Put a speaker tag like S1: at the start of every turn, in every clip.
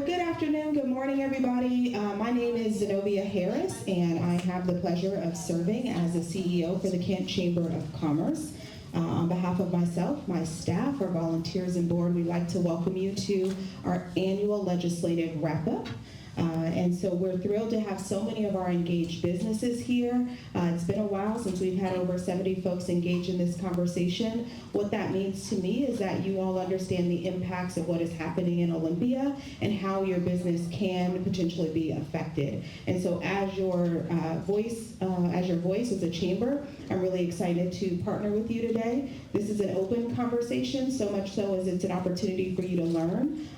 S1: Good afternoon, good morning, everybody. My name is Zenovia Harris, and I have the pleasure of serving as the CEO for the Kent Chamber of Commerce. On behalf of myself, my staff, our volunteers and board, we'd like to welcome you to our annual Legislative Wrap-Up. And so we're thrilled to have so many of our engaged businesses here. It's been a while since we've had over 70 folks engaged in this conversation. What that means to me is that you all understand the impacts of what is happening in Olympia and how your business can potentially be affected. And so as your voice as a chamber, I'm really excited to partner with you today. This is an open conversation, so much so as it's an opportunity for you to learn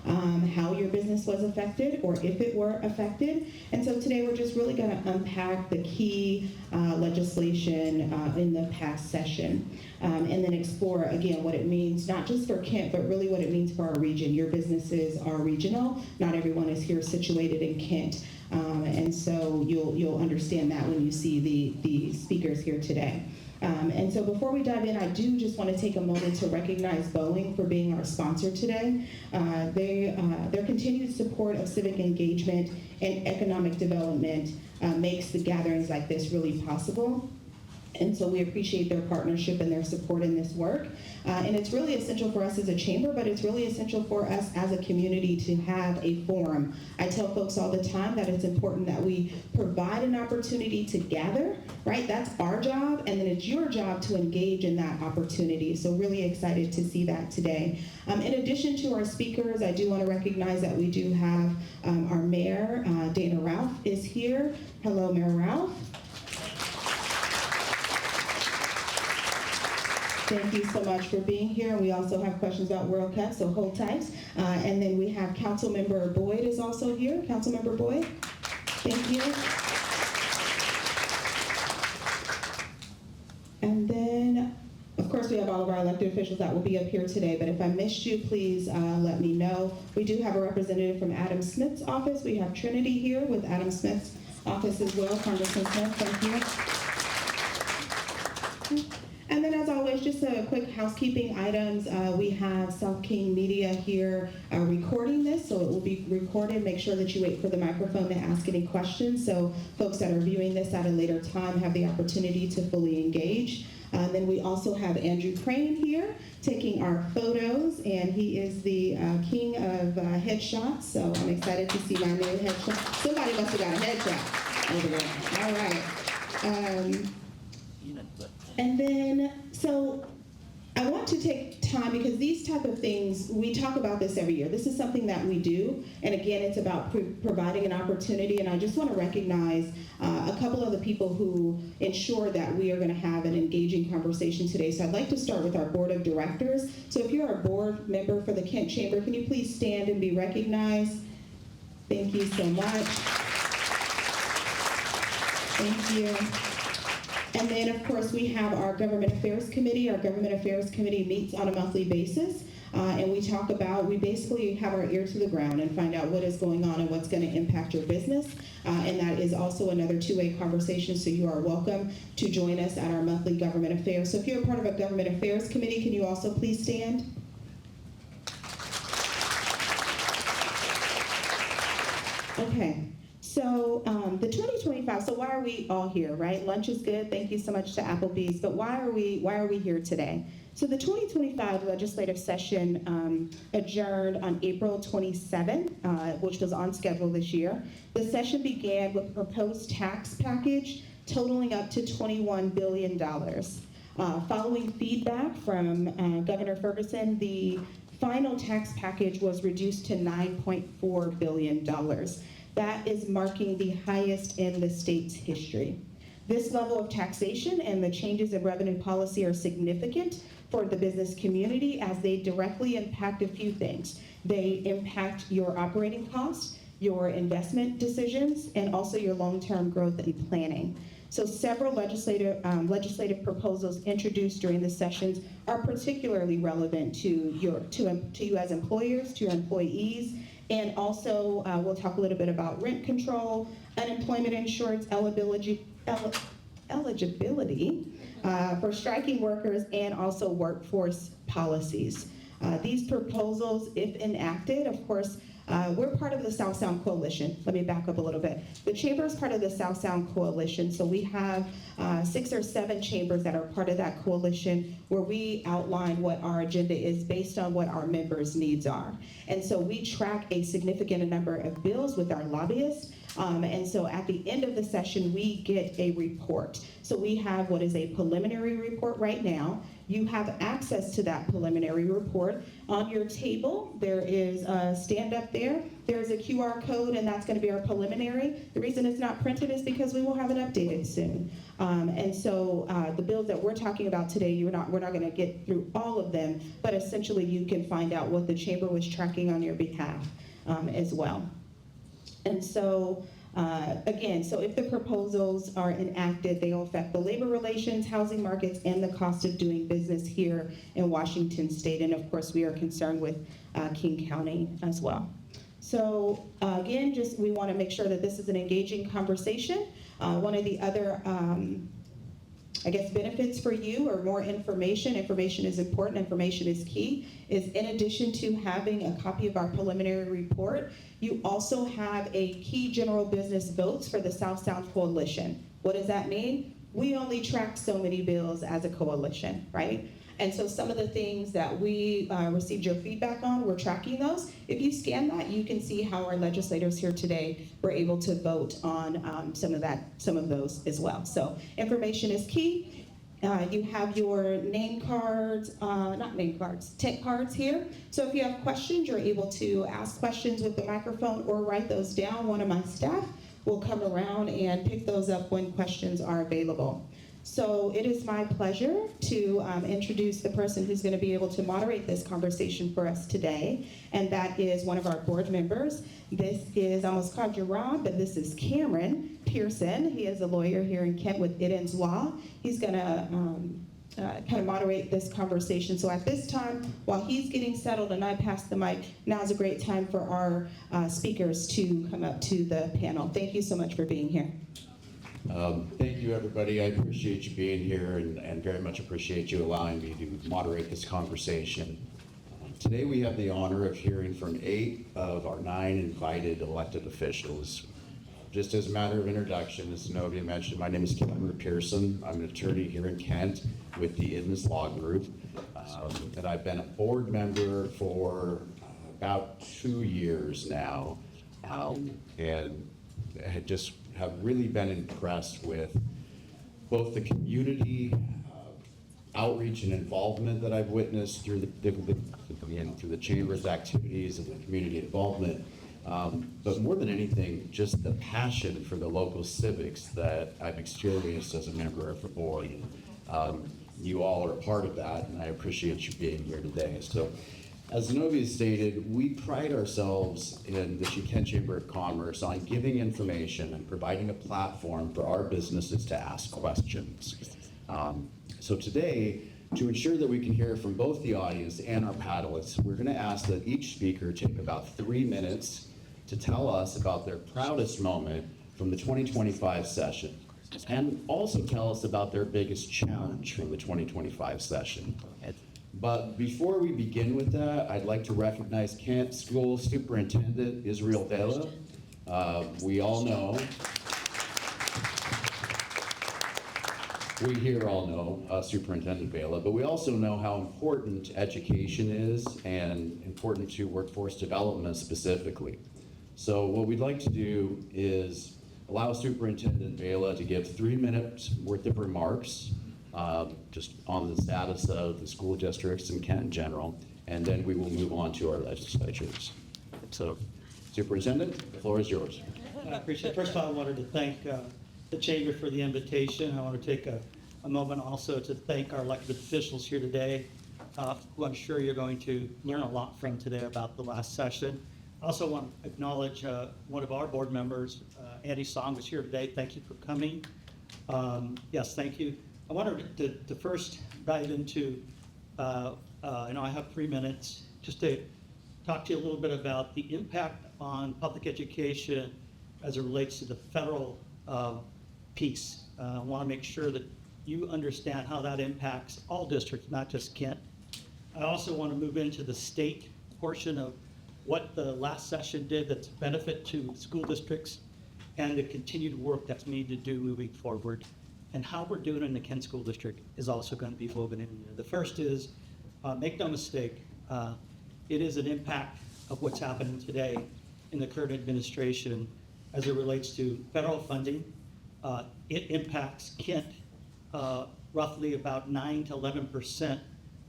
S1: how your business was affected or if it were affected. And so today we're just really going to unpack the key legislation in the past session and then explore again what it means, not just for Kent, but really what it means for our region. Your businesses are regional. Not everyone is here situated in Kent. And so you'll understand that when you see the speakers here today. And so before we dive in, I do just want to take a moment to recognize Boeing for being our sponsor today. Their continued support of civic engagement and economic development makes the gatherings like this really possible. And so we appreciate their partnership and their support in this work. And it's really essential for us as a chamber, but it's really essential for us as a community to have a forum. I tell folks all the time that it's important that we provide an opportunity to gather, right? That's our job, and then it's your job to engage in that opportunity. So really excited to see that today. In addition to our speakers, I do want to recognize that we do have our mayor, Dana Ralph, is here. Hello, Mayor Ralph. Thank you so much for being here. And we also have questions about World Cup, so hold tight. And then we have Councilmember Boyd is also here. Councilmember Boyd, thank you. And then, of course, we have all of our elected officials that will be up here today, but if I missed you, please let me know. We do have a representative from Adam Smith's office. We have Trinity here with Adam Smith's office as well. Congressman Smith, thank you. And then, as always, just a quick housekeeping items. We have South King Media here recording this, so it will be recorded. Make sure that you wait for the microphone to ask any questions, so folks that are viewing this at a later time have the opportunity to fully engage. Then we also have Andrew Crane here taking our photos, and he is the king of headshots, so I'm excited to see my new headshot. Somebody must have got a headshot over there. All right. And then, so I want to take time because these type of things, we talk about this every year. This is something that we do. And again, it's about providing an opportunity. And I just want to recognize a couple of the people who ensure that we are going to have an engaging conversation today. So I'd like to start with our board of directors. So if you're a board member for the Kent Chamber, can you please stand and be recognized? Thank you so much. Thank you. And then, of course, we have our Government Affairs Committee. Our Government Affairs Committee meets on a monthly basis, and we basically have our ear to the ground and find out what is going on and what's going to impact your business. And that is also another two-way conversation, so you are welcome to join us at our monthly Government Affairs. So if you're a part of a Government Affairs Committee, can you also please stand? Okay. So the 2025, so why are we all here, right? Lunch is good. Thank you so much to Applebee's. But why are we here today? So the 2025 legislative session adjourned on April 27, which was on schedule this year. The session began with a proposed tax package totaling up to $21 billion. Following feedback from Governor Ferguson, the final tax package was reduced to $9.4 billion. That is marking the highest in the state's history. This level of taxation and the changes in revenue policy are significant for the business community as they directly impact a few things. They impact your operating costs, your investment decisions, and also your long-term growth and planning. So several legislative proposals introduced during the sessions are particularly relevant to you as employers, to your employees, and also we'll talk a little bit about rent control, unemployment insurance eligibility for striking workers, and also workforce policies. These proposals, if enacted, of course, We're part of the South Sound Coalition. Let me back up a little bit. The Chamber is part of the South Sound Coalition, so we have 6 or 7 chambers that are part of that coalition where we outline what our agenda is based on what our members' needs are. And so we track a significant number of bills with our lobbyists. And so at the end of the session, we get a report. So we have what is a preliminary report right now. You have access to that preliminary report. On your table, there is a stand up there. There's a QR code, and that's going to be our preliminary. The reason it's not printed is because we will have it updated soon. And so the bills that we're talking about today, we're not going to get through all of them, but essentially you can find out what the chamber was tracking on your behalf as well. And so, again, so if the proposals are enacted, they will affect the labor relations, housing markets, and the cost of doing business here in Washington State. And of course, we are concerned with King County as well. So again, we want to make sure that this is an engaging conversation. One of the other benefits for you or more information is important, information is key, is in addition to having a copy of our preliminary report, you also have a key general business votes for the South Sound Coalition. What does that mean? We only track so many bills as a coalition, right? And so some of the things that we received your feedback on, we're tracking those. If you scan that, you can see how our legislators here today were able to vote on some of those as well. So information is key. You have your name cards, tent cards here. So if you have questions, you're able to ask questions with the microphone or write those down. One of my staff will come around and pick those up when questions are available. So it is my pleasure to introduce the person who's going to be able to moderate this conversation for us today, and that is one of our board members. This is, I almost called you Rob, but this is Cameron Pearson. He is a lawyer here in Kent with Edwin's Law. He's going to kind of moderate this conversation. So at this time, while he's getting settled and I pass the mic, now's a great time for our speakers to come up to the panel. Thank you so much for being here.
S2: Thank you, everybody. I appreciate you being here and very much appreciate you allowing me to moderate this conversation. Today we have the honor of hearing from 8 of our 9 invited elected officials. Just as a matter of introduction, as Zenovia mentioned, my name is Cameron Pearson. I'm an attorney here in Kent with the Edwin's Law Group. And I've been a board member for about 2 years now. And I just have really been impressed with both the community outreach and involvement that I've witnessed through the Chamber's activities and the community involvement. But more than anything, just the passion for the local civics that I've experienced as a member of the board. You all are a part of that, and I appreciate you being here today. So, as Zenovia stated, we pride ourselves in the Kent Chamber of Commerce on giving information and providing a platform for our businesses to ask questions. So today, to ensure that we can hear from both the audience and our panelists, we're going to ask that each speaker take about 3 minutes to tell us about their proudest moment from the 2025 session, and also tell us about their biggest challenge from the 2025 session. But before we begin with that, I'd like to recognize Kent School Superintendent Edwin Vela. We all know, we here all know Superintendent Vela, but we also know how important education is and important to workforce development specifically. So what we'd like to do is allow Superintendent Vela to give 3 minutes worth of remarks just on the status of the school districts in Kent in general, and then we will move on to our legislatures. So, Superintendent, the floor is yours.
S3: I appreciate it. First of all, I wanted to thank the Chamber for the invitation. I want to take a moment also to thank our elected officials here today, who I'm sure you're going to learn a lot from today about the last session. I also want to acknowledge one of our board members, Andy Song, was here today. Thank you for coming. Yes, thank you. I wanted to first dive into, I know I have 3 minutes, just to talk to you a little bit about the impact on public education as it relates to the federal piece. I want to make sure that you understand how that impacts all districts, not just Kent. I also want to move into the state portion of what the last session did that's a benefit to school districts, and the continued work that's needed to do moving forward. And how we're doing in the Kent School District is also going to be woven in there. The first is, make no mistake, it is an impact of what's happening today in the current administration as it relates to federal funding. It impacts Kent roughly about 9 to 11%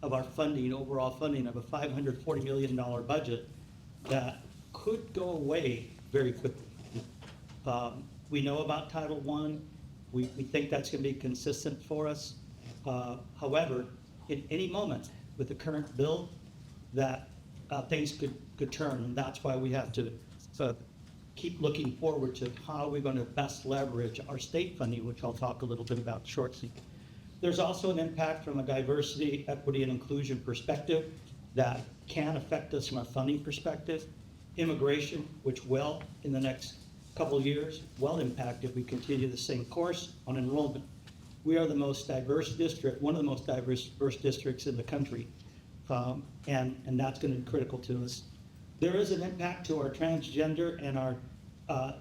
S3: of our funding, overall funding of a $540 million budget that could go away very quickly. We know about Title I. We think that's going to be consistent for us. However, in any moment with the current bill, that things could turn, and that's why we have to keep looking forward to how we're going to best leverage our state funding, which I'll talk a little bit about shortly. There's also an impact from a diversity, equity, and inclusion perspective that can affect us from a funding perspective. Immigration, which will, in the next couple of years, will impact if we continue the same course on enrollment. We are the most diverse district, one of the most diverse districts in the country, and that's going to be critical to us. There is an impact to our transgender and our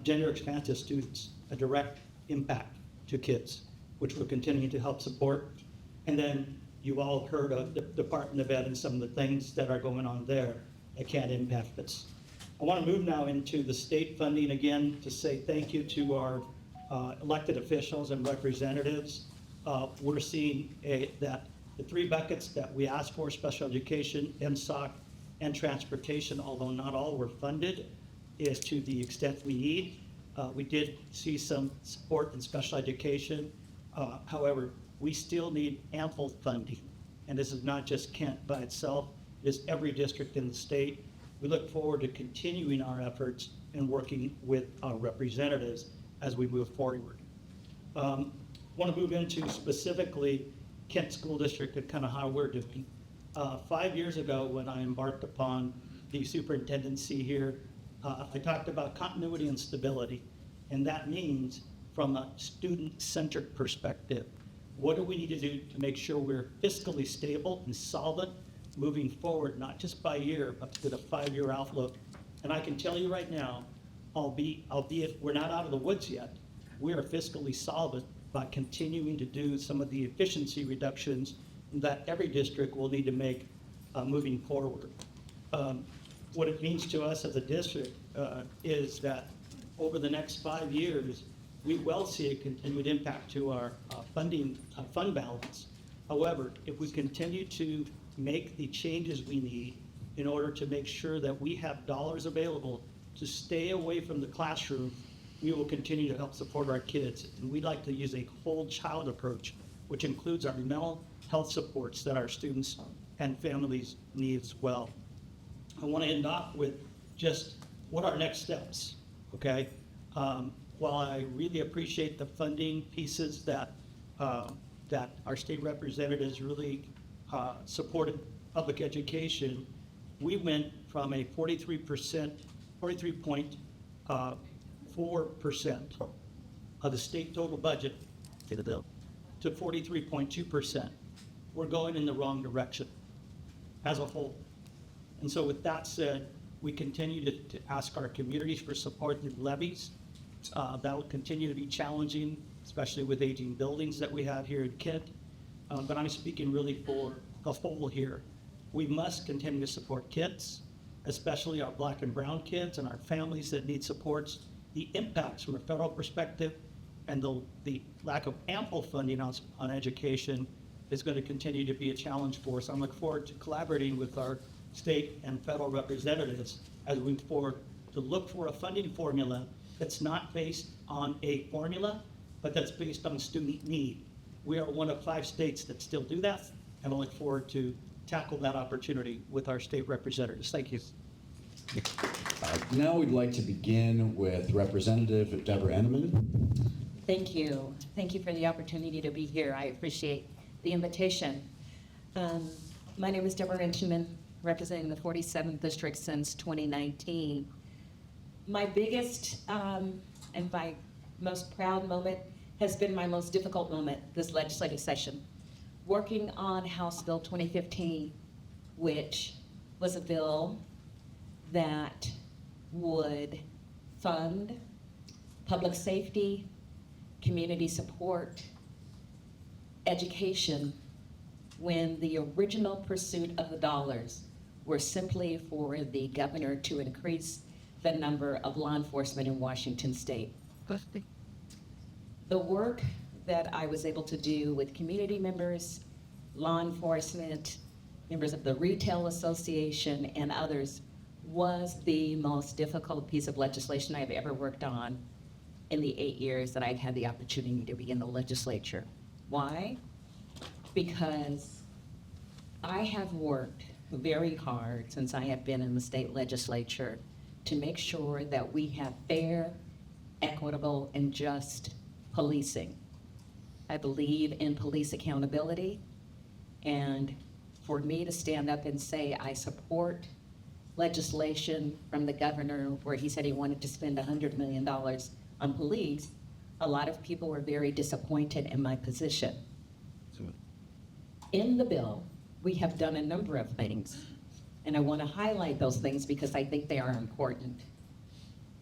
S3: gender expansive students, a direct impact to kids, which we're continuing to help support. And then you all heard of the Department of Ed and some of the things that are going on there that can impact us. I want to move now into the state funding again to say thank you to our elected officials and representatives. We're seeing that the 3 buckets that we asked for, special education, MSOC, and transportation, although not all were funded, is to the extent we need. We did see some support in special education. However, we still need ample funding. And this is not just Kent by itself, it is every district in the state. We look forward to continuing our efforts and working with our representatives as we move forward. Want to move into specifically Kent School District and kind of how we're doing. 5 years ago, when I embarked upon the superintendency here, I talked about continuity and stability, and that means from a student-centric perspective, what do we need to do to make sure we're fiscally stable and solvent moving forward, not just by year, but to the 5-year outlook. And I can tell you right now, albeit we're not out of the woods yet, we are fiscally solvent by continuing to do some of the efficiency reductions that every district will need to make moving forward. What it means to us as a district is that over the next 5 years, we will see a continued impact to our fund balance. However, if we continue to make the changes we need in order to make sure that we have dollars available to stay away from the classroom, we will continue to help support our kids. And we like to use a whole child approach, which includes our mental health supports that our students and families need as well. I want to end off with just what are next steps, okay? While I really appreciate the funding pieces that our state representatives really supported public education, we went from a 43.4% of the state total budget to 43.2%. We're going in the wrong direction as a whole. And so with that said, we continue to ask our communities for support through levies. That will continue to be challenging, especially with aging buildings that we have here in Kent. But I'm speaking really for the whole here. We must continue to support kids, especially our Black and brown kids and our families that need supports. The impacts from a federal perspective and the lack of ample funding on education is going to continue to be a challenge for us. I look forward to collaborating with our state and federal representatives as we move forward to look for a funding formula that's not based on a formula, but that's based on student need. We are one of 5 states that still do that, and I look forward to tackle that opportunity with our state representatives. Thank you.
S2: Now we'd like to begin with Representative Debra Entenman.
S4: Thank you. Thank you for the opportunity to be here. I appreciate the invitation. My name is Debra Entenman, representing the 47th District since 2019. My biggest and my most proud moment has been my most difficult moment this legislative session. Working on House Bill 2015, which was a bill that would fund public safety, community support, education, when the original pursuit of the dollars were simply for the governor to increase the number of law enforcement in Washington state. The work that I was able to do with community members, law enforcement, members of the Retail Association, and others was the most difficult piece of legislation I've ever worked on in the 8 years that I've had the opportunity to be in the legislature. Why? Because I have worked very hard since I have been in the state legislature to make sure that we have fair, equitable, and just policing. I believe in police accountability, and for me to stand up and say I support legislation from the governor where he said he wanted to spend $100 million on police, a lot of people were very disappointed in my position. In the bill, we have done a number of things, and I want to highlight those things because I think they are important.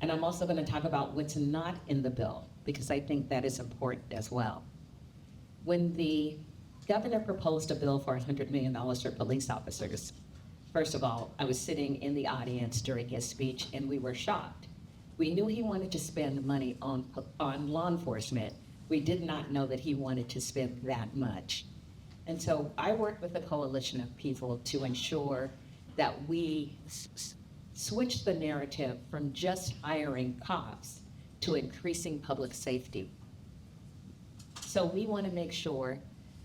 S4: And I'm also going to talk about what's not in the bill because I think that is important as well. When the governor proposed a bill for $100 million for police officers, first of all, I was sitting in the audience during his speech and we were shocked. We knew he wanted to spend money on law enforcement. We did not know that he wanted to spend that much. And so I worked with a coalition of people to ensure that we switched the narrative from just hiring cops to increasing public safety. So we want to make sure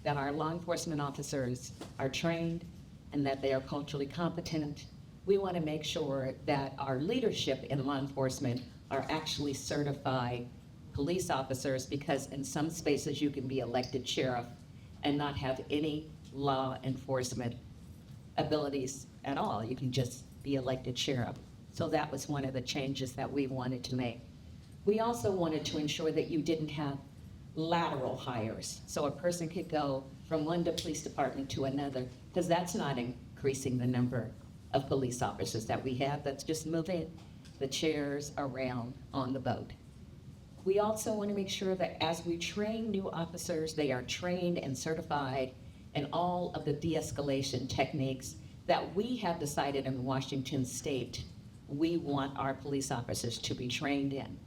S4: that our law enforcement officers are trained and that they are culturally competent. We want to make sure that our leadership in law enforcement are actually certified police officers, because in some spaces you can be elected sheriff and not have any law enforcement abilities at all. You can just be elected sheriff. So that was one of the changes that we wanted to make. We also wanted to ensure that you didn't have lateral hires, so a person could go from one police department to another, because that's not increasing the number of police officers that we have. That's just moving the chairs around on the boat. We also want to make sure that as we train new officers, they are trained and certified in all of the de-escalation techniques that we have decided in Washington state we want our police officers to be trained in.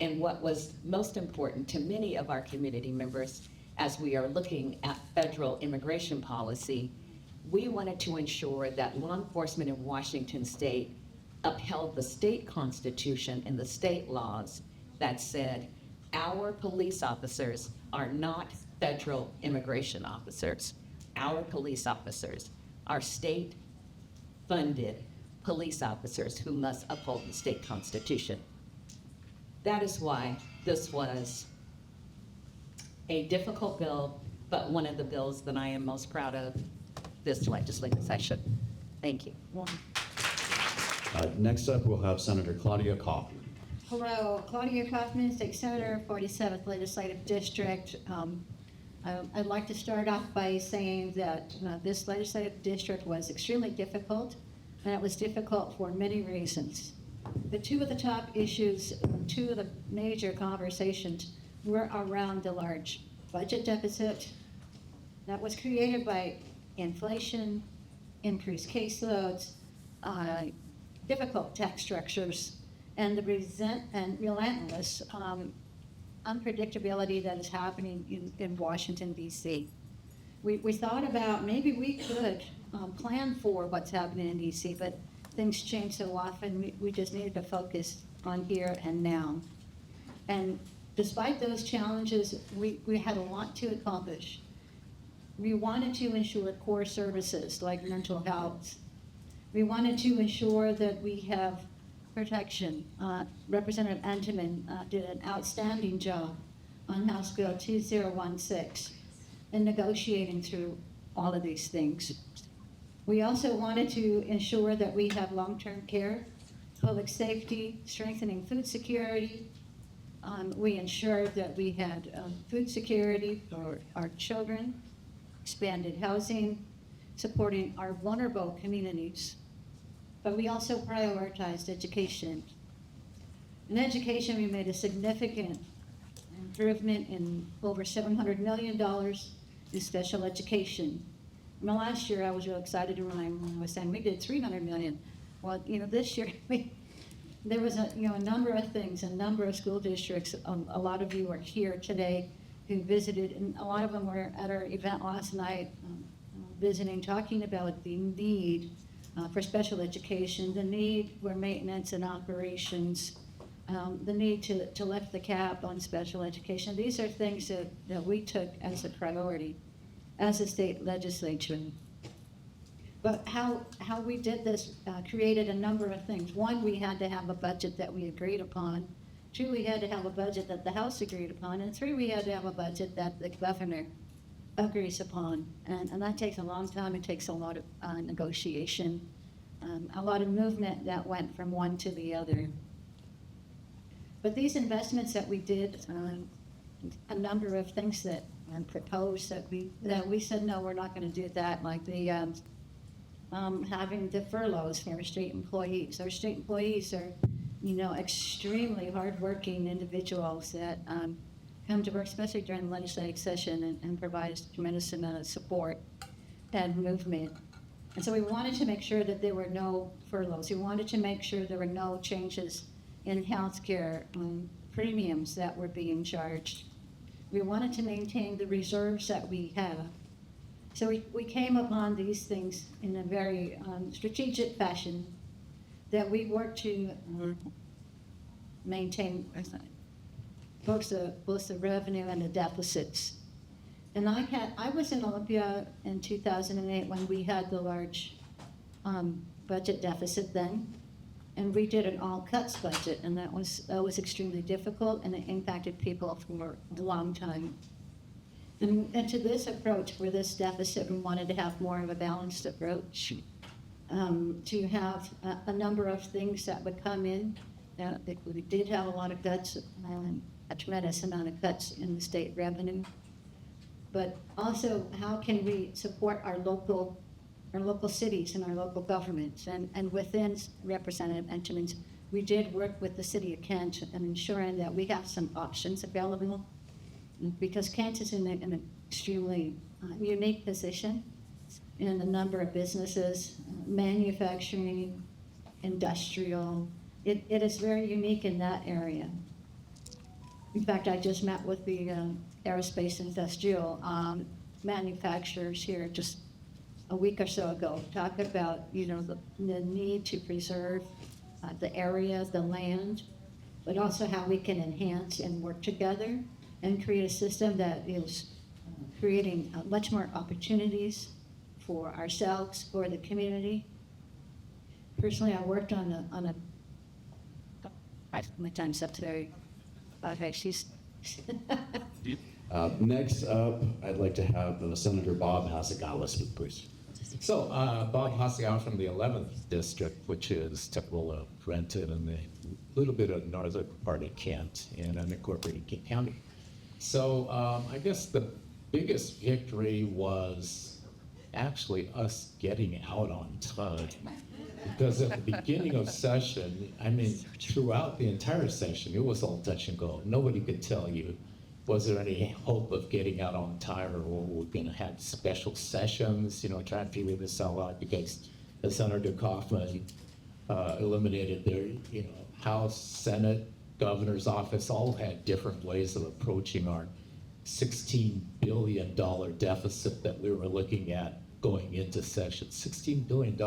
S4: And what was most important to many of our community members as we are looking at federal immigration policy, we wanted to ensure that law enforcement in Washington state upheld the state constitution and the state laws that said our police officers are not federal immigration officers. Our police officers are state-funded police officers who must uphold the state constitution. That is why this was a difficult bill, but one of the bills that I am most proud of this legislative session. Thank you.
S2: Next up, we'll have Senator Claudia Kauffman.
S5: Hello, Claudia Kauffman, State Senator, 47th Legislative District. I'd like to start off by saying that this legislative district was extremely difficult, and it was difficult for many reasons. The two of the top issues, two of the major conversations were around the large budget deficit that was created by inflation, increased caseloads, difficult tax structures, and the relentless unpredictability that is happening in Washington, D.C. We thought about maybe we could plan for what's happening in D.C., but things change so often, we just needed to focus on here and now. And despite those challenges, we had a lot to accomplish. We wanted to ensure core services like mental health. We wanted to ensure that we have protection. Representative Entenman did an outstanding job on House Bill 2016 in negotiating through all of these things. We also wanted to ensure that we have long-term care, public safety, strengthening food security. We ensured that we had food security for our children, expanded housing, supporting our vulnerable communities. but we also prioritized education. In education, we made a significant improvement in over $700 million in special education. And last year, I was real excited when I was saying we did $300 million. Well, this year, there was a number of things, a number of school districts. A lot of you are here today who visited, and a lot of them were at our event last night, visiting, talking about the need for special education, the need for maintenance and operations, the need to lift the cap on special education. These are things that we took as a priority as a state legislature. But how we did this created a number of things. One, we had to have a budget that we agreed upon. Two, we had to have a budget that the House agreed upon. And three, we had to have a budget that the governor agrees upon. And that takes a long time. It takes a lot of negotiation, a lot of movement that went from one to the other. But these investments that we did, a number of things that proposed that we said, no, we're not going to do that, like the having the furloughs for our state employees. Our state employees are, extremely hardworking individuals that come to work, especially during the legislative session, and provide us a tremendous amount of support and movement. And so we wanted to make sure that there were no furloughs. We wanted to make sure there were no changes in healthcare premiums that were being charged. We wanted to maintain the reserves that we have. So we came upon these things in a very strategic fashion that we worked to maintain both the revenue and the deficits. And I was in Olympia in 2008 when we had the large budget deficit then. And we did an all-cuts budget, and that was extremely difficult, and it impacted people for a long time. And to this approach, for this deficit, we wanted to have more of a balanced approach, to have a number of things that would come in. We did have a lot of cuts, a tremendous amount of cuts in the state revenue. But also, how can we support our local cities and our local governments? And within Representative Entenman, we did work with the city of Kent and ensuring that we have some options available, because Kent is in an extremely unique position in a number of businesses, manufacturing, industrial. It is very unique in that area. In fact, I just met with the aerospace industrial manufacturers here just a week or so ago, talk about the need to preserve the area, the land, but also how we can enhance and work together and create a system that is creating much more opportunities for ourselves, for the community. Personally, I worked on a my time's up today. Okay, she's.
S2: Next up, I'd like to have Senator Bob Hasegawa speak, please.
S6: So, Bob Hasegawa from the 11th District, which is Tukwila, Renton, and the little bit of northern part of Kent in unincorporated Kent County. So, I guess the biggest victory was actually us getting out on time. Because at the beginning of session, throughout the entire session, it was all touch and go. Nobody could tell you, was there any hope of getting out on time, or we're going to have special sessions, trying to figure this all out, because Senator Kauffman eliminated their, House, Senate, Governor's office, all had different ways of approaching our $16 billion deficit that we were looking at going into session, $16 billion.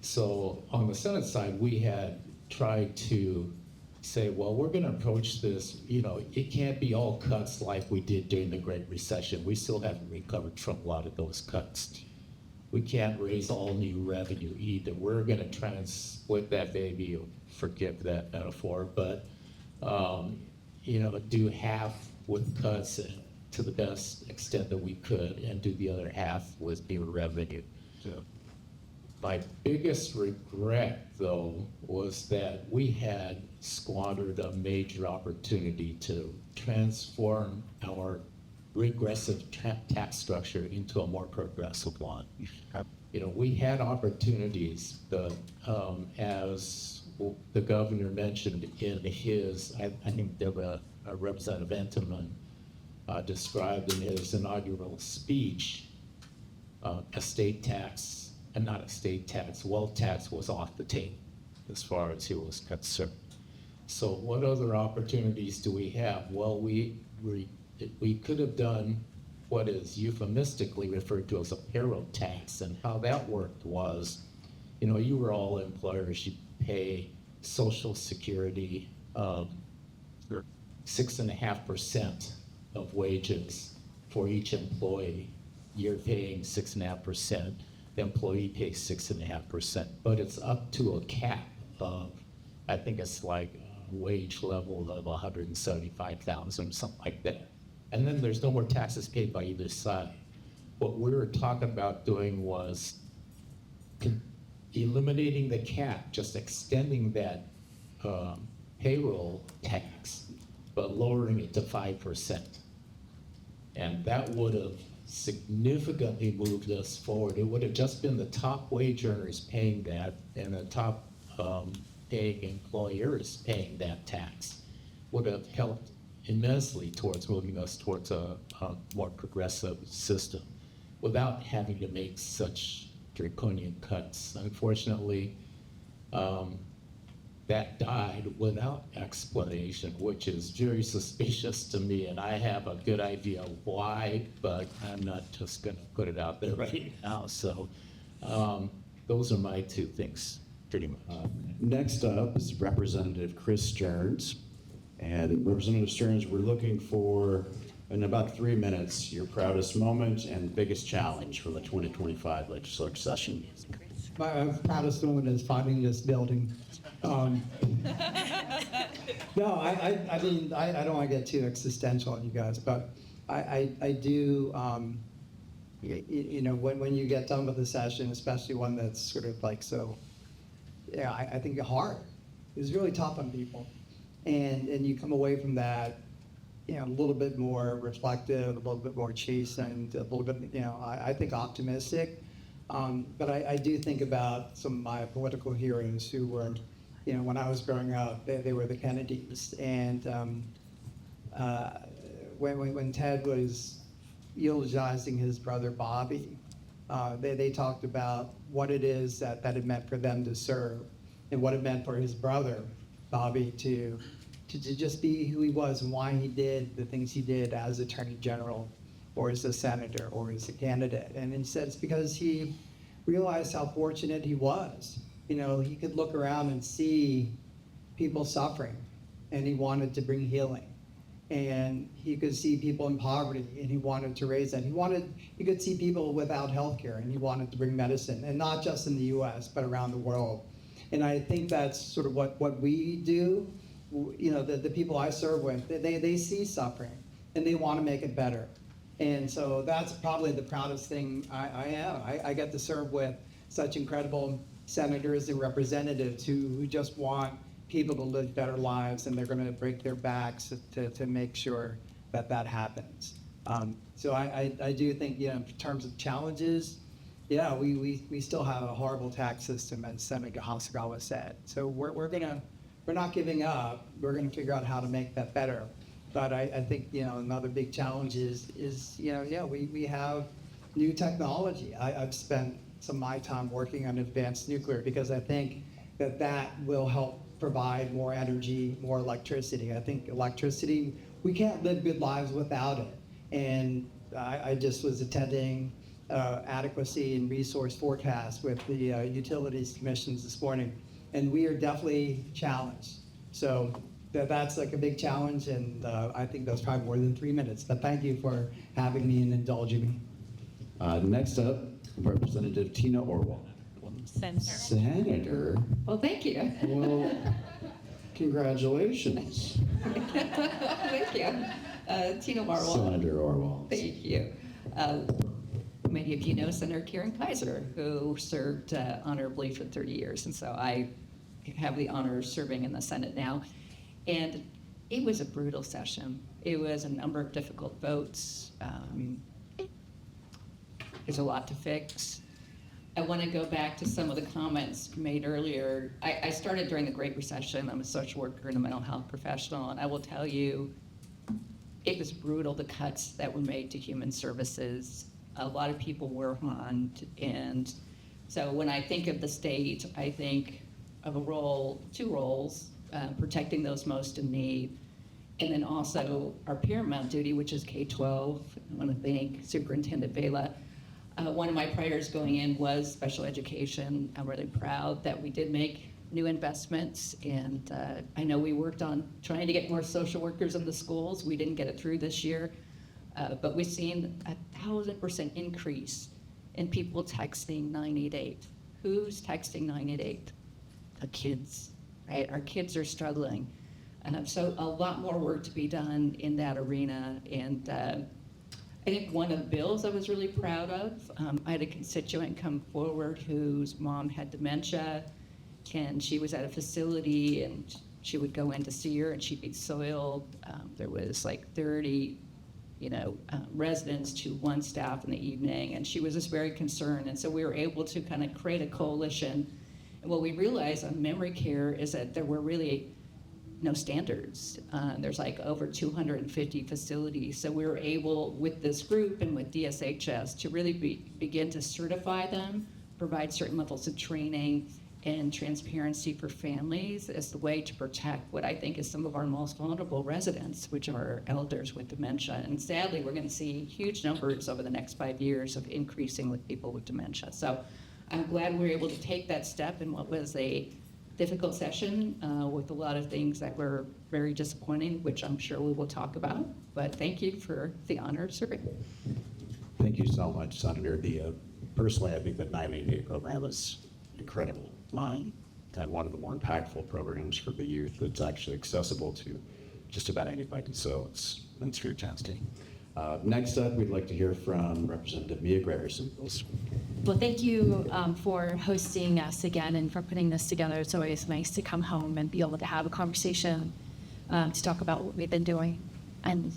S6: So on the Senate side, we had tried to say, well, we're going to approach this, it can't be all cuts like we did during the Great Recession. We still haven't recovered from a lot of those cuts. We can't raise all new revenue either. We're going to try and split that baby, forgive that metaphor, but, do half with cuts to the best extent that we could, and do the other half with new revenue. So, my biggest regret, though, was that we had squandered a major opportunity to transform our regressive tax structure into a more progressive one. we had opportunities, as the governor mentioned in his, I think Debra, Representative Entenman described in his inaugural speech, wealth tax was off the table as far as he was concerned. So what other opportunities do we have? Well, we could have done what is euphemistically referred to as a payroll tax, and how that worked was, you were all employers, you pay Social Security 6.5% of wages for each employee. You're paying 6.5%, the employee pays 6.5%, but it's up to a cap of, I think it's like a wage level of 175,000, something like that. And then there's no more taxes paid by either side. What we were talking about doing was eliminating the cap, just extending that payroll tax, but lowering it to 5%. And that would have significantly moved us forward. It would have just been the top wage earners paying that, and the top paying employers paying that tax. Would have helped immensely towards moving us towards a more progressive system without having to make such draconian cuts. Unfortunately, that died without explanation, which is very suspicious to me, and I have a good idea why, but I'm not just going to put it out there right now. So those are my two things, pretty much.
S2: Next up is Representative Chris Stearns. And Representative Stearns, we're looking for, in about 3 minutes, your proudest moment and biggest challenge for the 2025 legislative session.
S7: My proudest moment is finding this building. No, I mean, I don't want to get too existential on you guys, but I do, when you get done with the session, especially one that's sort of like so, I think hard. It's really tough on people. And you come away from that, a little bit more reflective, a little bit more chastened, a little bit, I think optimistic. But I do think about some of my political heroes who were, when I was growing up, they were the Kennedys. And when Ted was eulogizing his brother Bobby, they talked about what it is that it meant for them to serve, and what it meant for his brother Bobby to just be who he was and why he did the things he did as Attorney General or as a senator or as a candidate. And he said it's because he realized how fortunate he was. He could look around and see people suffering, and he wanted to bring healing. And he could see people in poverty, and he wanted to raise that. He could see people without health care, and he wanted to bring medicine, and not just in the US, but around the world. And I think that's sort of what we do. The people I serve with, they see suffering, and they want to make it better. And so that's probably the proudest thing I am. I get to serve with such incredible senators and representatives who just want people to live better lives, and they're going to break their backs to make sure that happens. So I do think, in terms of challenges, we still have a horrible tax system, as Senator Hasegawa said. So we're not giving up. We're going to figure out how to make that better. But I think, another big challenge is we have new technology. I've spent some of my time working on advanced nuclear because I think that will help provide more energy, more electricity. I think electricity, we can't live good lives without it. And I just was attending adequacy and resource forecast with the utilities commissions this morning, and we are definitely challenged. So that's like a big challenge, and I think that's probably more than 3 minutes. But thank you for having me and indulging me.
S2: Next up, Representative Tina Orwall. Senator.
S4: Well, thank you.
S2: Well, congratulations.
S4: Thank you. Tina Orwall.
S2: Senator Orwall.
S4: Thank you. Many of you know Senator Karen Kaiser, who served honorably for 30 years. And so I have the honor of serving in the Senate now. And it was a brutal session. It was a number of difficult votes. There's a lot to fix.
S8: I want to go back to some of the comments made earlier. I started during the Great Recession. I'm a social worker and a mental health professional, and I will tell you, it was brutal, the cuts that were made to human services. A lot of people were harmed, and so when I think of the state, I think of two roles, protecting those most in need, and then also our paramount duty, which is K-12. I want to thank Superintendent Vela. One of my priors going in was special education. I'm really proud that we did make new investments, and I know we worked on trying to get more social workers in the schools. We didn't get it through this year, but we've seen 1,000% increase in people texting 988. Who's texting 988? The kids, right? Our kids are struggling. And so a lot more work to be done in that arena. And I think one of the bills I was really proud of, I had a constituent come forward whose mom had dementia, and she was at a facility, and she would go in to see her, and she'd be soiled. There was like 30, residents to one staff in the evening, and she was just very concerned. And so we were able to kind of create a coalition. And what we realized on memory care is that there were really no standards. There's like over 250 facilities. So we were able, with this group and with DSHS, to really begin to certify them, provide certain levels of training and transparency for families as the way to protect what I think is some of our most vulnerable residents, which are elders with dementia. And sadly, we're going to see huge numbers over the next 5 years of increasing with people with dementia. So I'm glad we were able to take that step in what was a difficult session with a lot of things that were very disappointing, which I'm sure we will talk about. But thank you for the honor of serving.
S2: Thank you so much, Senator. Personally, I think the 988 program is incredible. And one of the more impactful programs for the youth that's actually accessible to just about anybody. So it's fantastic. Next up, we'd like to hear from Representative Mia Gregerson.
S9: Well, thank you for hosting us again and for putting this together. It's always nice to come home and be able to have a conversation to talk about what we've been doing. And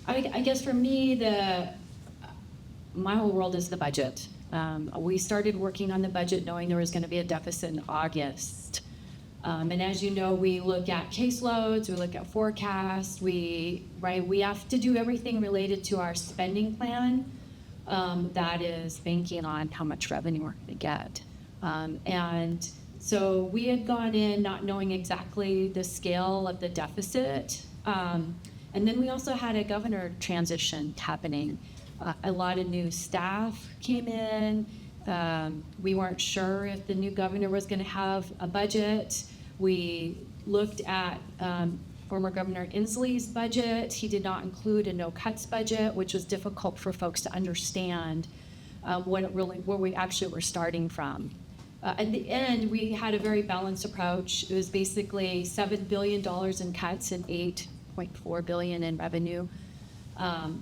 S9: I guess for me, my whole world is the budget. We started working on the budget knowing there was going to be a deficit in August. And as you know, we look at caseloads, we look at forecasts, we have to do everything related to our spending plan that is banking on how much revenue we're going to get. And so we had gone in not knowing exactly the scale of the deficit. And then we also had a governor transition happening. A lot of new staff came in. We weren't sure if the new governor was going to have a budget. We looked at former Governor Inslee's budget. He did not include a no-cuts budget, which was difficult for folks to understand where we actually were starting from. At the end, we had a very balanced approach. It was basically $7 billion in cuts and $8.4 billion in revenue.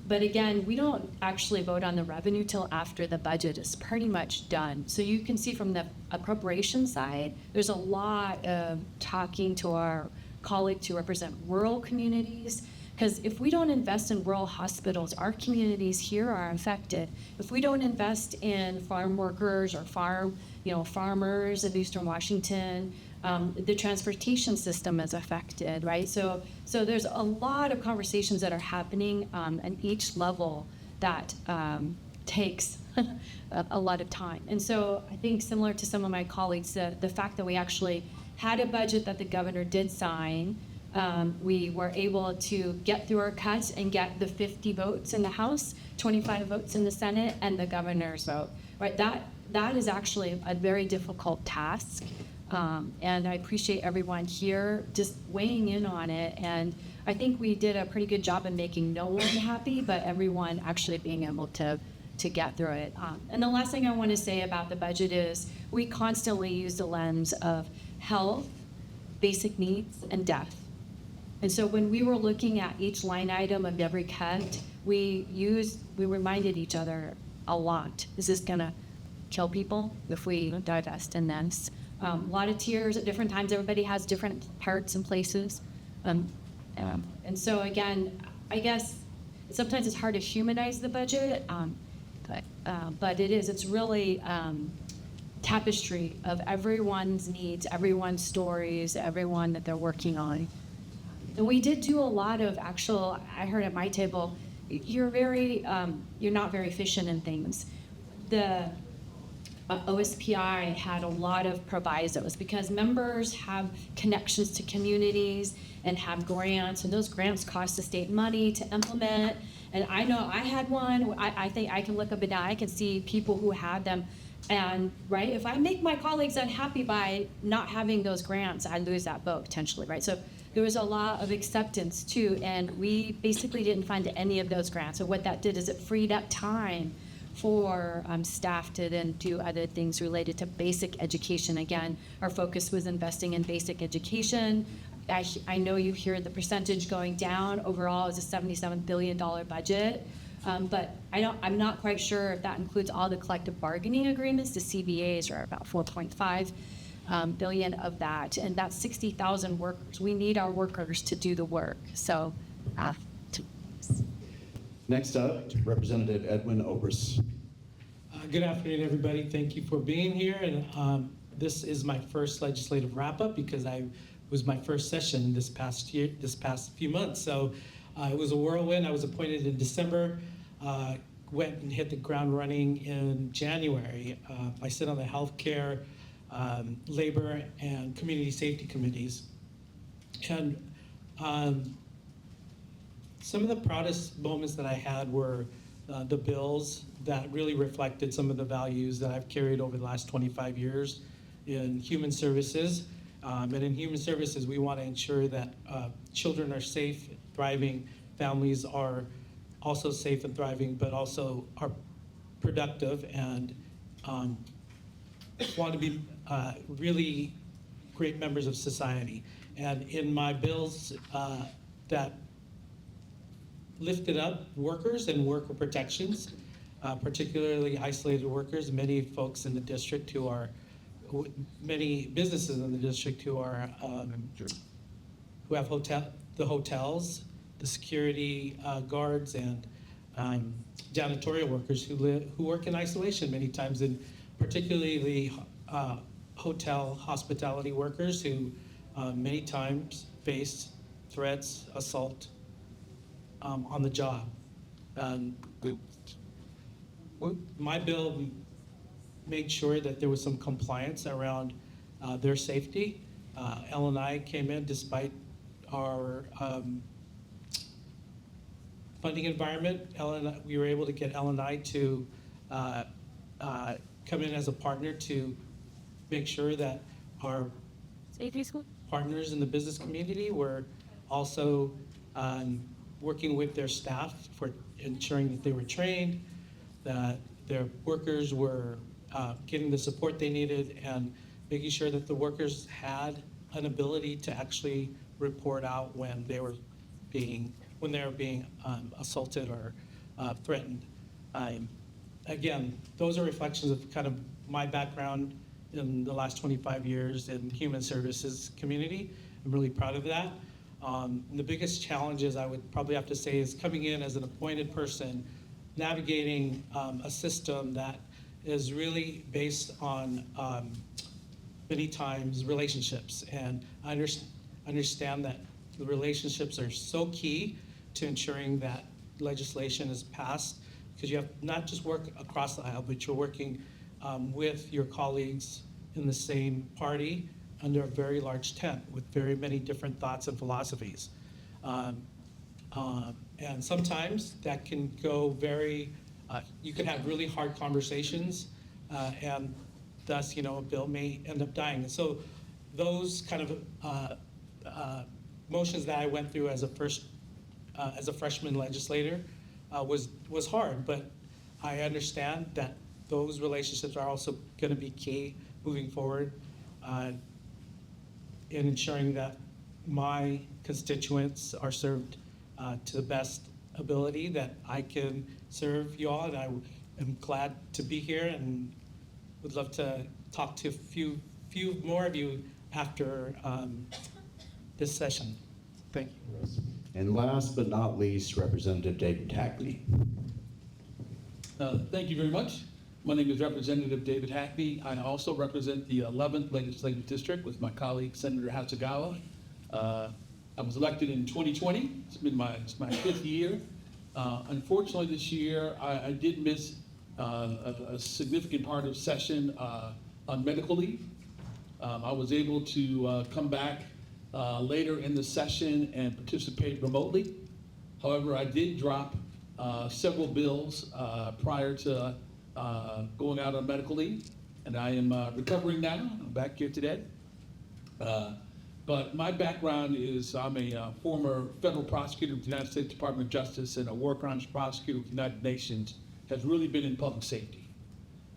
S9: But again, we don't actually vote on the revenue till after the budget is pretty much done. So you can see from the appropriation side, there's a lot of talking to our colleagues who represent rural communities, because if we don't invest in rural hospitals, our communities here are affected. If we don't invest in farm workers or farmers of Eastern Washington, the transportation system is affected, right? So there's a lot of conversations that are happening at each level that takes a lot of time. And so I think similar to some of my colleagues, the fact that we actually had a budget that the governor did sign, we were able to get through our cuts and get the 50 votes in the House, 25 votes in the Senate, and the governor's vote, right? That is actually a very difficult task. And I appreciate everyone here just weighing in on it. And I think we did a pretty good job in making no one happy, but everyone actually being able to get through it. And the last thing I want to say about the budget is we constantly use the lens of health, basic needs, and death. And so when we were looking at each line item of every cut, we reminded each other a lot. Is this going to kill people if we divest in this? A lot of tiers at different times. Everybody has different parts and places. And so again, I guess sometimes it's hard to humanize the budget, but but it's really tapestry of everyone's needs, everyone's stories, everyone that they're working on. And we did do a lot of I heard at my table, you're not very efficient in things. The OSPI had a lot of provisos because members have connections to communities and have grants, and those grants cost the state money to implement. And I know I had one. I think I can look up and down. I can see people who had them. And right, if I make my colleagues unhappy by not having those grants, I lose that vote potentially, right? So there was a lot of acceptance too, and we basically didn't fund any of those grants. So what that did is it freed up time for staff to then do other things related to basic education. Again, our focus was investing in basic education. I know you hear the percentage going down. Overall, it's a $77 billion budget. But I'm not quite sure if that includes all the collective bargaining agreements. The CBAs are about 4.5 billion of that, and that's 60,000 workers. We need our workers to do the work. So,
S2: Next up, Representative Edwin Obras.
S10: Good afternoon, everybody. Thank you for being here. And this is my first legislative wrap-up because it was my first session this past few months. So it was a whirlwind. I was appointed in December. Went and hit the ground running in January. I sit on the healthcare, labor, and community safety committees. And some of the proudest moments that I had were the bills that really reflected some of the values that I've carried over the last 25 years in human services. And in human services, we want to ensure that children are safe, thriving, families are also safe and thriving, but also are productive and want to be really great members of society. And in my bills that lifted up workers and worker protections, particularly isolated workers, many folks in the district many businesses in the district who have the hotels, the security guards, and janitorial workers who work in isolation many times, and particularly the hotel hospitality workers who many times face threats, assault on the job. My bill made sure that there was some compliance around their safety. L&I came in despite our funding environment. We were able to get L&I to come in as a partner to make sure that our partners in the business community were also working with their staff for ensuring that they were trained, that their workers were getting the support they needed, and making sure that the workers had an ability to actually report out when they were being assaulted or threatened. Again, those are reflections of kind of my background in the last 25 years in human services community. I'm really proud of that. The biggest challenges I would probably have to say is coming in as an appointed person, navigating a system that is really based on many times relationships. And I understand that the relationships are so key to ensuring that legislation is passed, because you have not just work across the aisle, but you're working with your colleagues in the same party under a very large tent with very many different thoughts and philosophies. And sometimes that can go you can have really hard conversations, and thus, a bill may end up dying. And so those kind of motions that I went through as a freshman legislator was hard, but I understand that those relationships are also going to be key moving forward in ensuring that my constituents are served to the best ability that I can serve you all. And I am glad to be here and would love to talk to a few more of you after this session. Thank you.
S2: And last but not least, Representative David Hackney.
S10: Thank you very much. My name is Representative David Hackney. I also represent the 11th Legislative District with my colleague, Senator Hasegawa. I was elected in 2020. It's been my fifth year. Unfortunately, this year, I did miss a significant part of session on medical leave. I was able to come back later in the session and participate remotely. However, I did drop several bills prior to going out on medical leave, and I am recovering now. I'm back here today. But my background is I'm a former federal prosecutor with the United States Department of Justice and a war crimes prosecutor with the United Nations, has really been in public safety.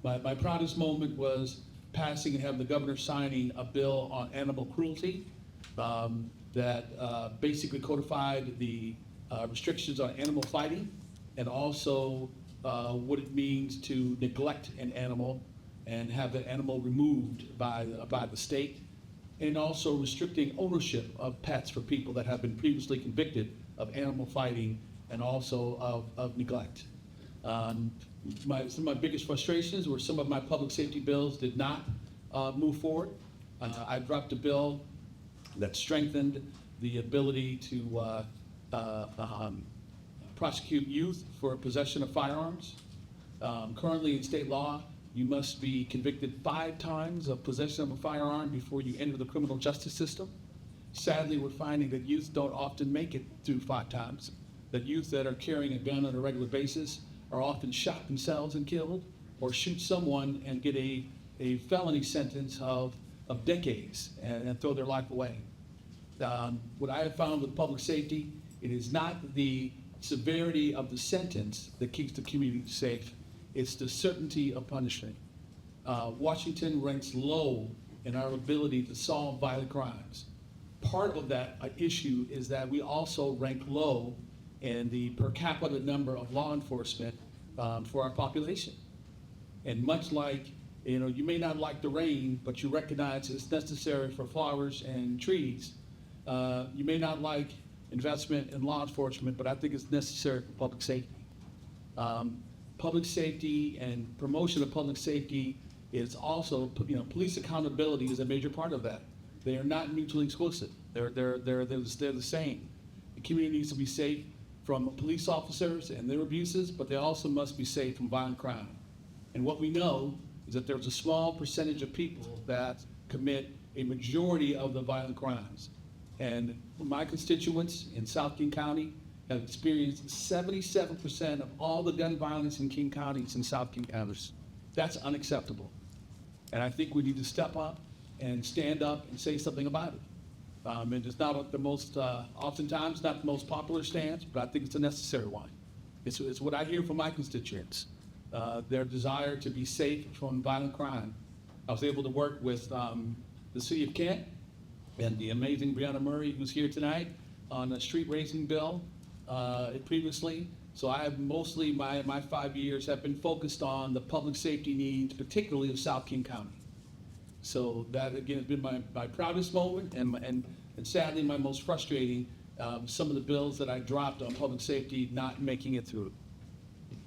S10: My proudest moment was passing and having the governor signing a bill on animal cruelty that basically codified the restrictions on animal fighting and also what it means to neglect an animal and have the animal removed by the state, and also restricting ownership of pets for people that have been previously convicted of animal fighting and also of neglect. Some of my biggest frustrations were some of my public safety bills did not move forward. I dropped a bill that strengthened the ability to prosecute youth for possession of firearms. Currently in state law, you must be convicted 5 times of possession of a firearm before you enter the criminal justice system. Sadly, we're finding that youth don't often make it through 5 times. That youth that are carrying a gun on a regular basis are often shot themselves and killed, or shoot someone and get a felony sentence of decades and throw their life away. What I have found with public safety, it is not the severity of the sentence that keeps the community safe. It's the certainty of punishment. Washington ranks low in our ability to solve violent crimes. Part of that issue is that we also rank low in the per capita number of law enforcement for our population. And much like, you may not like the rain, but you recognize it's necessary for flowers and trees. You may not like investment in law enforcement, but I think it's necessary for public safety. Public safety and promotion of public safety is also, police accountability is a major part of that. They are not mutually exclusive. They're the same. The community needs to be safe from police officers and their abuses, but they also must be safe from violent crime. And what we know is that there's a small percentage of people that commit a majority of the violent crimes. And my constituents in South King County have experienced 77% of all the gun violence in King County in South King County. That's unacceptable. And I think we need to step up and stand up and say something about it. And it's not the most, oftentimes not the most popular stance, but I think it's a necessary one. It's what I hear from my constituents, their desire to be safe from violent crime. I was able to work with the city of Kent and the amazing Brianna Murray, who's here tonight, on a street racing bill previously. So I have mostly, my 5 years have been focused on the public safety needs, particularly of South King County. So that, again, has been my proudest moment and sadly my most frustrating, some of the bills that I dropped on public safety not making it through.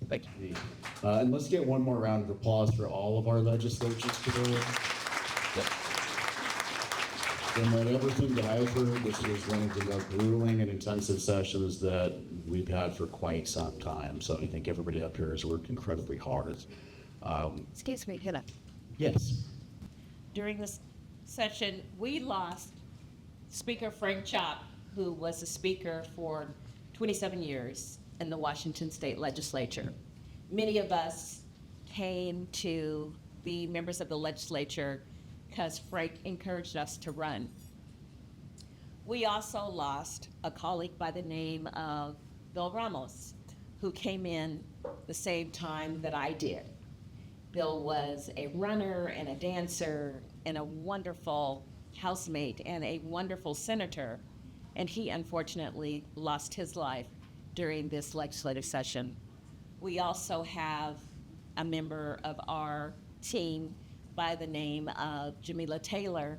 S10: Thank you.
S2: And let's get one more round of applause for all of our legislatures today. From everything that I've heard, this was one of the most grueling and intensive sessions that we've had for quite some time. So I think everybody up here has worked incredibly hard.
S4: Excuse me, Hannah.
S2: Yes.
S11: During this session, we lost Speaker Frank Chop, who was a speaker for 27 years
S4: In the Washington State Legislature. Many of us came to be members of the legislature because Frank encouraged us to run.
S11: We also lost a colleague by the name of Bill Ramos, who came in the same time that I did. Bill was a runner and a dancer and a wonderful housemate and a wonderful senator, and he unfortunately lost his life during this legislative session. We also have a member of our team by the name of Jamila Taylor,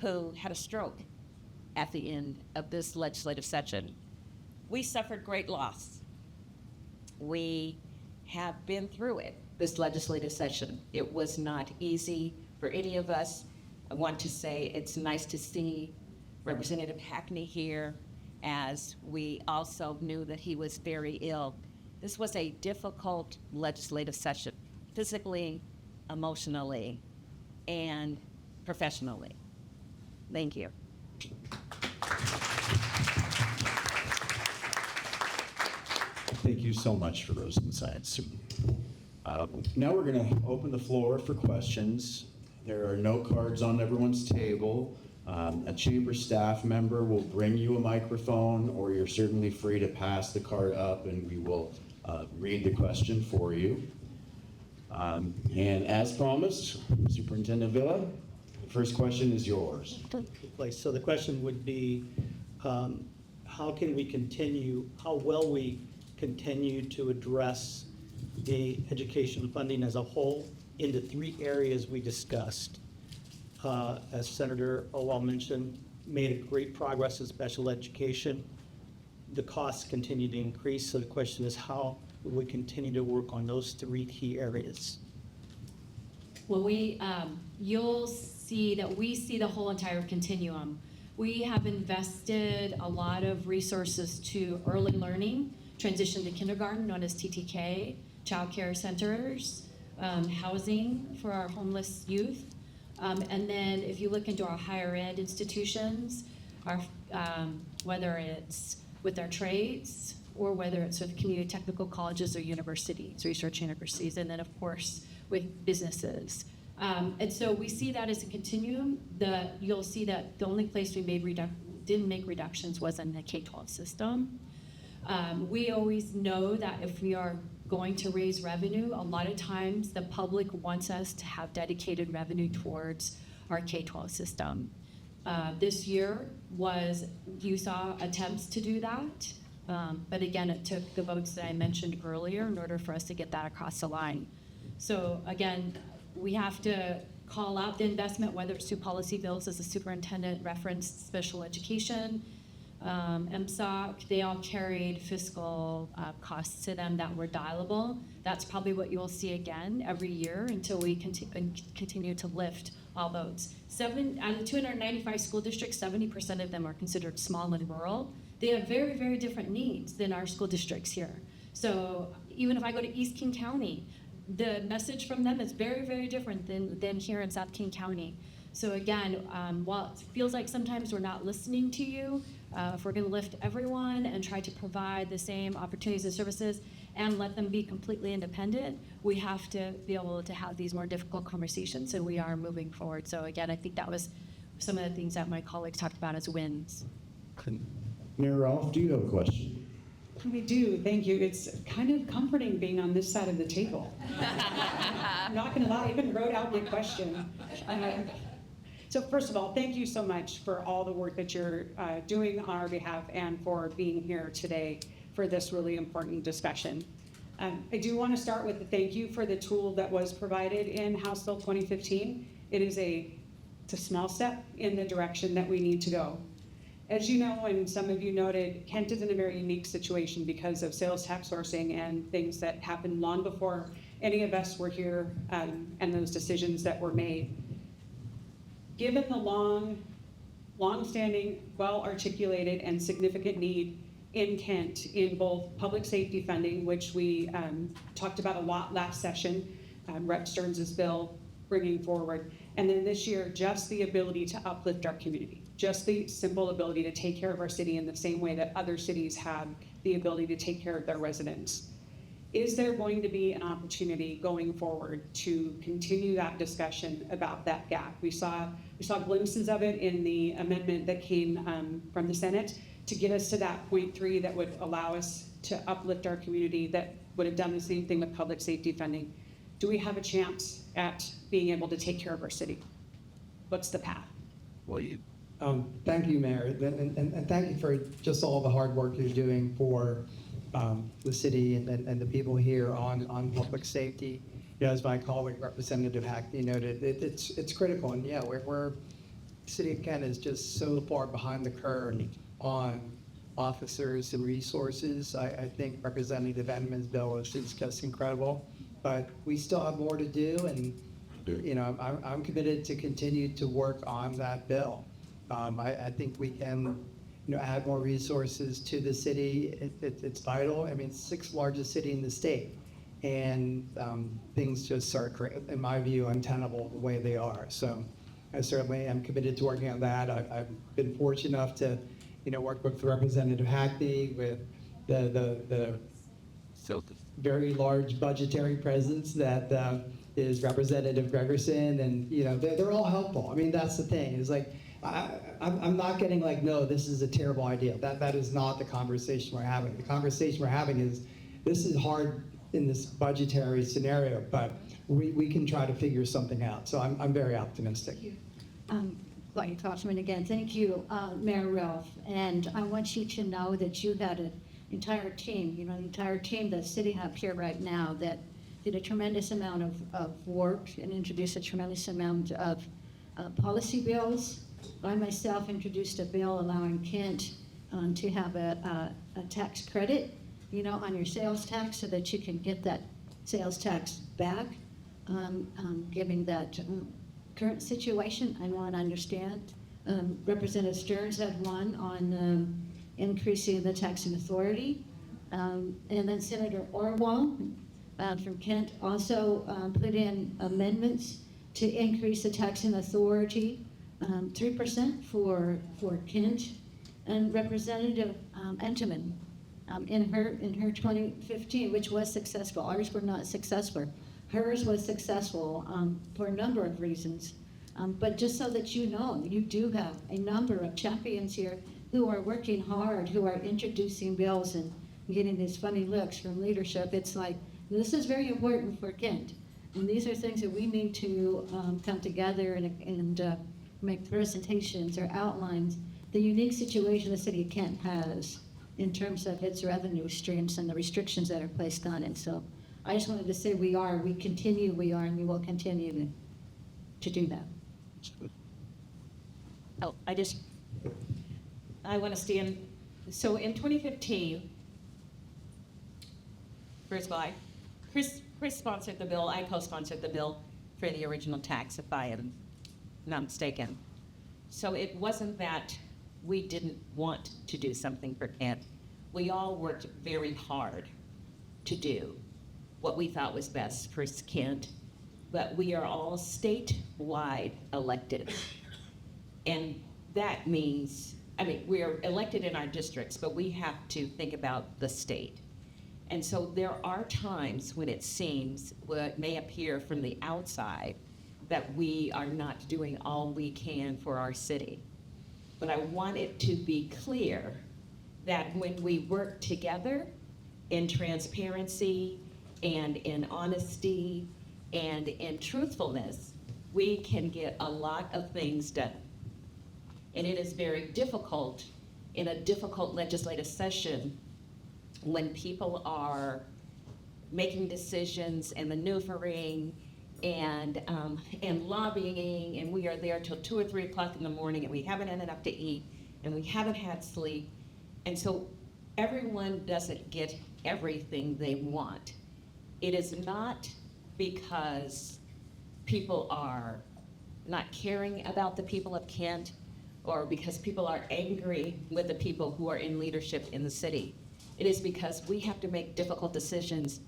S11: who had a stroke at the end of this legislative session. We suffered great loss. We have been through it.
S4: This legislative session, it was not easy for any of us. I want to say it's nice to see Representative Hackney here, as we also knew that he was very ill. This was a difficult legislative session, physically, emotionally, and professionally. Thank you.
S2: Thank you so much for those insights. Now we're going to open the floor for questions. There are note cards on everyone's table. A chamber staff member will bring you a microphone, or you're certainly free to pass the card up and we will read the question for you. And as promised, Superintendent Vela, the first question is yours.
S3: Place. So the question would be, how well we continue to address the education funding as a whole in the 3 areas we discussed. As Senator Orwall mentioned, made a great progress in special education. The costs continue to increase, so the question is, how will we continue to work on those 3 key areas?
S9: Well, you'll see that we see the whole entire continuum. We have invested a lot of resources to early learning, transition to kindergarten, known as TTK, child care centers, housing for our homeless youth. And then if you look into our higher ed institutions, whether it's with our trades or whether it's with community technical colleges or universities, research universities, and then of course with businesses. And so we see that as a continuum. You'll see that the only place we didn't make reductions was in the K-12 system. We always know that if we are going to raise revenue, a lot of times the public wants us to have dedicated revenue towards our K-12 system. This year you saw attempts to do that, but again, it took the votes that I mentioned earlier in order for us to get that across the line. So again, we have to call out the investment, whether it's through policy bills, as the superintendent referenced, special education, MSOC, they all carried fiscal costs to them that were dialable. That's probably what you'll see again every year until we continue to lift all votes. Out of the 295 school districts, 70% of them are considered small and rural. They have very, very different needs than our school districts here. So even if I go to East King County, the message from them is very, very different than here in South King County. So again, while it feels like sometimes we're not listening to you, if we're going to lift everyone and try to provide the same opportunities and services and let them be completely independent, we have to be able to have these more difficult conversations, and we are moving forward. So again, I think that was some of the things that my colleagues talked about as wins.
S2: Mayor Rolfe, do you have a question?
S12: We do, thank you. It's kind of comforting being on this side of the table. I'm not gonna lie, I even wrote out my question. So first of all, thank you so much for all the work that you're doing on our behalf and for being here today for this really important discussion. I do want to start with a thank you for the tool that was provided in House Bill 2015. It's a small step in the direction that we need to go. As you know, and some of you noted, Kent is in a very unique situation because of sales tax sourcing and things that happened long before any of us were here, and those decisions that were made. Given the long-standing, well-articulated, and significant need in Kent in both public safety funding, which we talked about a lot last session, Rep. Stearns' bill bringing forward, and then this year, just the ability to uplift our community, just the simple ability to take care of our city in the same way that other cities have the ability to take care of their residents. Is there going to be an opportunity going forward to continue that discussion about that gap? We saw glimpses of it in the amendment that came from the Senate to get us to that 0.3 that would allow us to uplift our community, that would have done the same thing with public safety funding. Do we have a chance at being able to take care of our city? What's the path?
S7: Thank you, Mayor, and thank you for just all the hard work you're doing for the city and the people here on public safety. You know, as my colleague Representative Hackney noted, it's critical, and yeah, we're City of Kent is just so far behind the curve on officers and resources. I think Representative Entenmann's bill is just incredible, but we still have more to do, and you know, I'm committed to continue to work on that bill. I think we can, you know, add more resources to the city. It's vital. I mean, it's the 6th largest city in the state, and things just are, in my view, untenable the way they are. So I certainly am committed to working on that. I've been fortunate enough to, you know, work with Representative Hackney, with the very large budgetary presence that is Representative Gregerson, and you know, they're all helpful. I mean, that's the thing. It's like I'm not getting like, no, this is a terrible idea. That is not the conversation we're having. The conversation we're having is, this is hard in this budgetary scenario, but we can try to figure something out. So I'm very optimistic.
S5: Claudia Kauffman again. Thank you, Mayor Ralph. And I want you to know that you had an entire team, you know, the entire team that's sitting up here right now that did a tremendous amount of work and introduced a tremendous amount of policy bills. I myself introduced a bill allowing Kent to have a tax credit, you know, on your sales tax, so that you can get that sales tax back, given that current situation. I want to understand. Representative Stearns had one on increasing the taxing authority. And then Senator Orwall from Kent also put in amendments to increase the taxing authority 3% for Kent. And Representative Entenman in her 2015, which was successful. Ours were not successful. Hers was successful for a number of reasons. But just so that you know, you do have a number of champions here who are working hard, who are introducing bills and getting these funny looks from leadership. It's like, this is very important for Kent. And these are things that we need to come together and make presentations or outlines the unique situation the city of Kent has in terms of its revenue streams and the restrictions that are placed on it. So I just wanted to say we are, and we will continue to do that.
S11: Oh, I want to stand, so in 2015, first of all, Chris sponsored the bill, I co-sponsored the bill for the original tax, if I am not mistaken. So it wasn't that we didn't want to do something for Kent. We all worked very hard to do what we thought was best for Kent, but we are all statewide elected. And that means, I mean, we are elected in our districts, but we have to think about the state. And so there are times when it seems, what may appear from the outside, that we are not doing all we can for our city. But I want it to be clear that when we work together in transparency and in honesty and in truthfulness, we can get a lot of things done. And it is very difficult in a difficult legislative session when people are making decisions and maneuvering and lobbying, and we are there till 2 or 3 o'clock in the morning, and we haven't had enough to eat, and we haven't had sleep. And so everyone doesn't get everything they want. It is not because people are not caring about the people of Kent, or because people are angry with the people who are in leadership in the city. It is because we have to make difficult decisions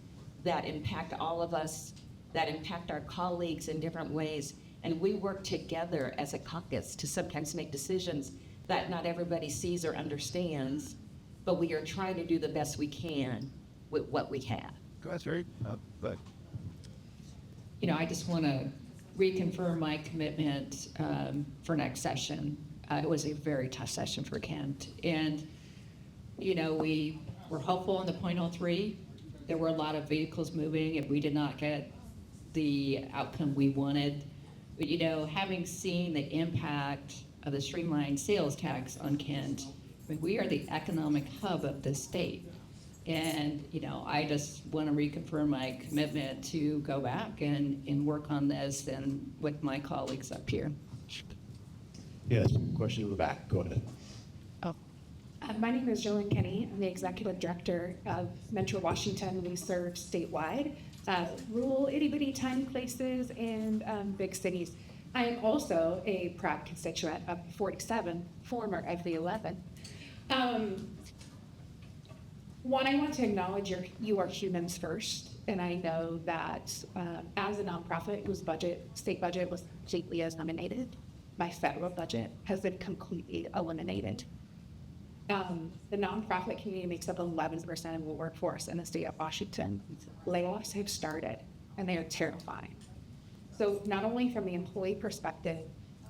S11: that impact all of us, that impact our colleagues in different ways, and we work together as a caucus to sometimes make decisions that not everybody sees or understands, but we are trying to do the best we can with what we have.
S8: You know, I just want to reconfirm my commitment for next session. It was a very tough session for Kent. And, you know, we were hopeful in the .03. There were a lot of vehicles moving, and we did not get the outcome we wanted. But, you know, having seen the impact of the streamlined sales tax on Kent, I mean, we are the economic hub of this state. And, you know, I just want to reconfirm my commitment to go back and work on this and with my colleagues up here.
S2: Yes, question in the back, go ahead.
S13: My name is Jolene Kenny. I'm the Executive Director of Metro Washington. We serve statewide, rural, itty-bitty tiny places and big cities. I am also a proud constituent of 47, former of the 11. One, I want to acknowledge you are humans first, and I know that as a nonprofit whose state budget was completely eliminated, my federal budget has been completely eliminated. The nonprofit community makes up 11% of the workforce in the state of Washington. Layoffs have started, and they are terrifying. So not only from the employee perspective,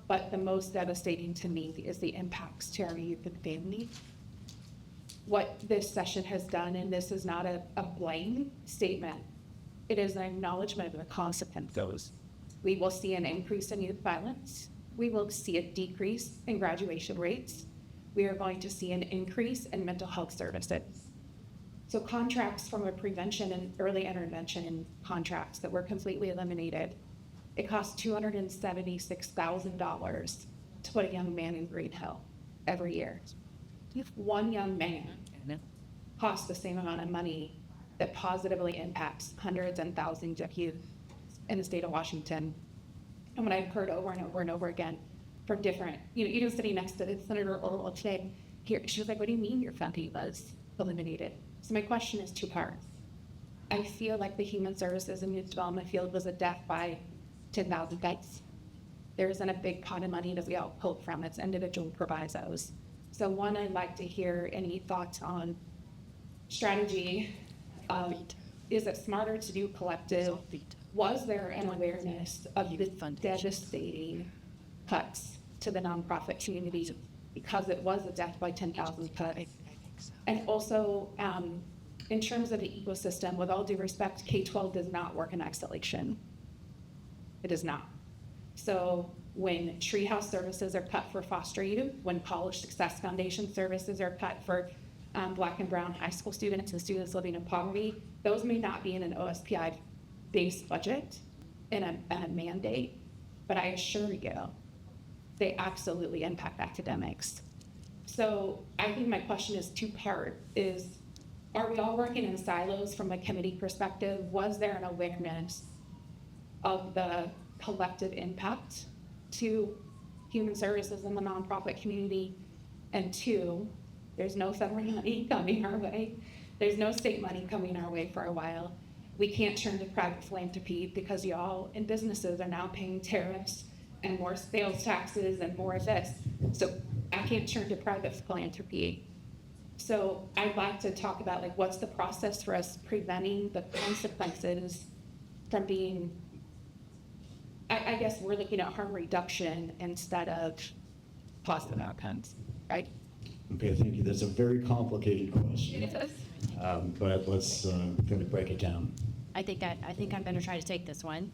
S13: but the most devastating to me is the impacts to our youth and family. What this session has done, and this is not a blame statement, it is an acknowledgement of the consequences. We will see an increase in youth violence. We will see a decrease in graduation rates. We are going to see an increase in mental health services. So contracts from a prevention and early intervention contracts that were completely eliminated, it costs $276,000 to put a young man in Green Hill every year. If one young man costs the same amount of money that positively impacts hundreds and thousands of youth in the state of Washington. And what I've heard over and over and over again from different, even sitting next to Senator Orwall today, she was like, what do you mean your funding was eliminated? So my question is two parts. I feel like the human services and youth development field was a death by 10,000 cuts. There isn't a big pot of money that we all pull from. It's individual provisos. So one, I'd like to hear any thoughts on strategy. Is it smarter to do collective? Was there an awareness of the devastating cuts to the nonprofit community because it was a death by 10,000 cut? And also, in terms of the ecosystem, with all due respect, K-12 does not work in isolation. It does not. So when treehouse services are cut for foster youth, when College Success Foundation services are cut for Black and brown high school students and students living in poverty, those may not be in an OSPI-based budget and a mandate, but I assure you, they absolutely impact academics. So I think my question is two-part, are we all working in silos from a committee perspective? Was there an awareness of the collective impact to human services in the nonprofit community? And two, there's no federal money coming our way. There's no state money coming our way for a while. We can't turn to private philanthropy because y'all in businesses are now paying tariffs and more sales taxes and more of this. So I can't turn to private philanthropy. So I'd like to talk about what's the process for us preventing the consequences from being, I guess we're looking at harm reduction instead of positive outcomes, right?
S2: Okay, thank you. That's a very complicated question. But let's kind of break it down.
S9: I think I'm going to try to take this one.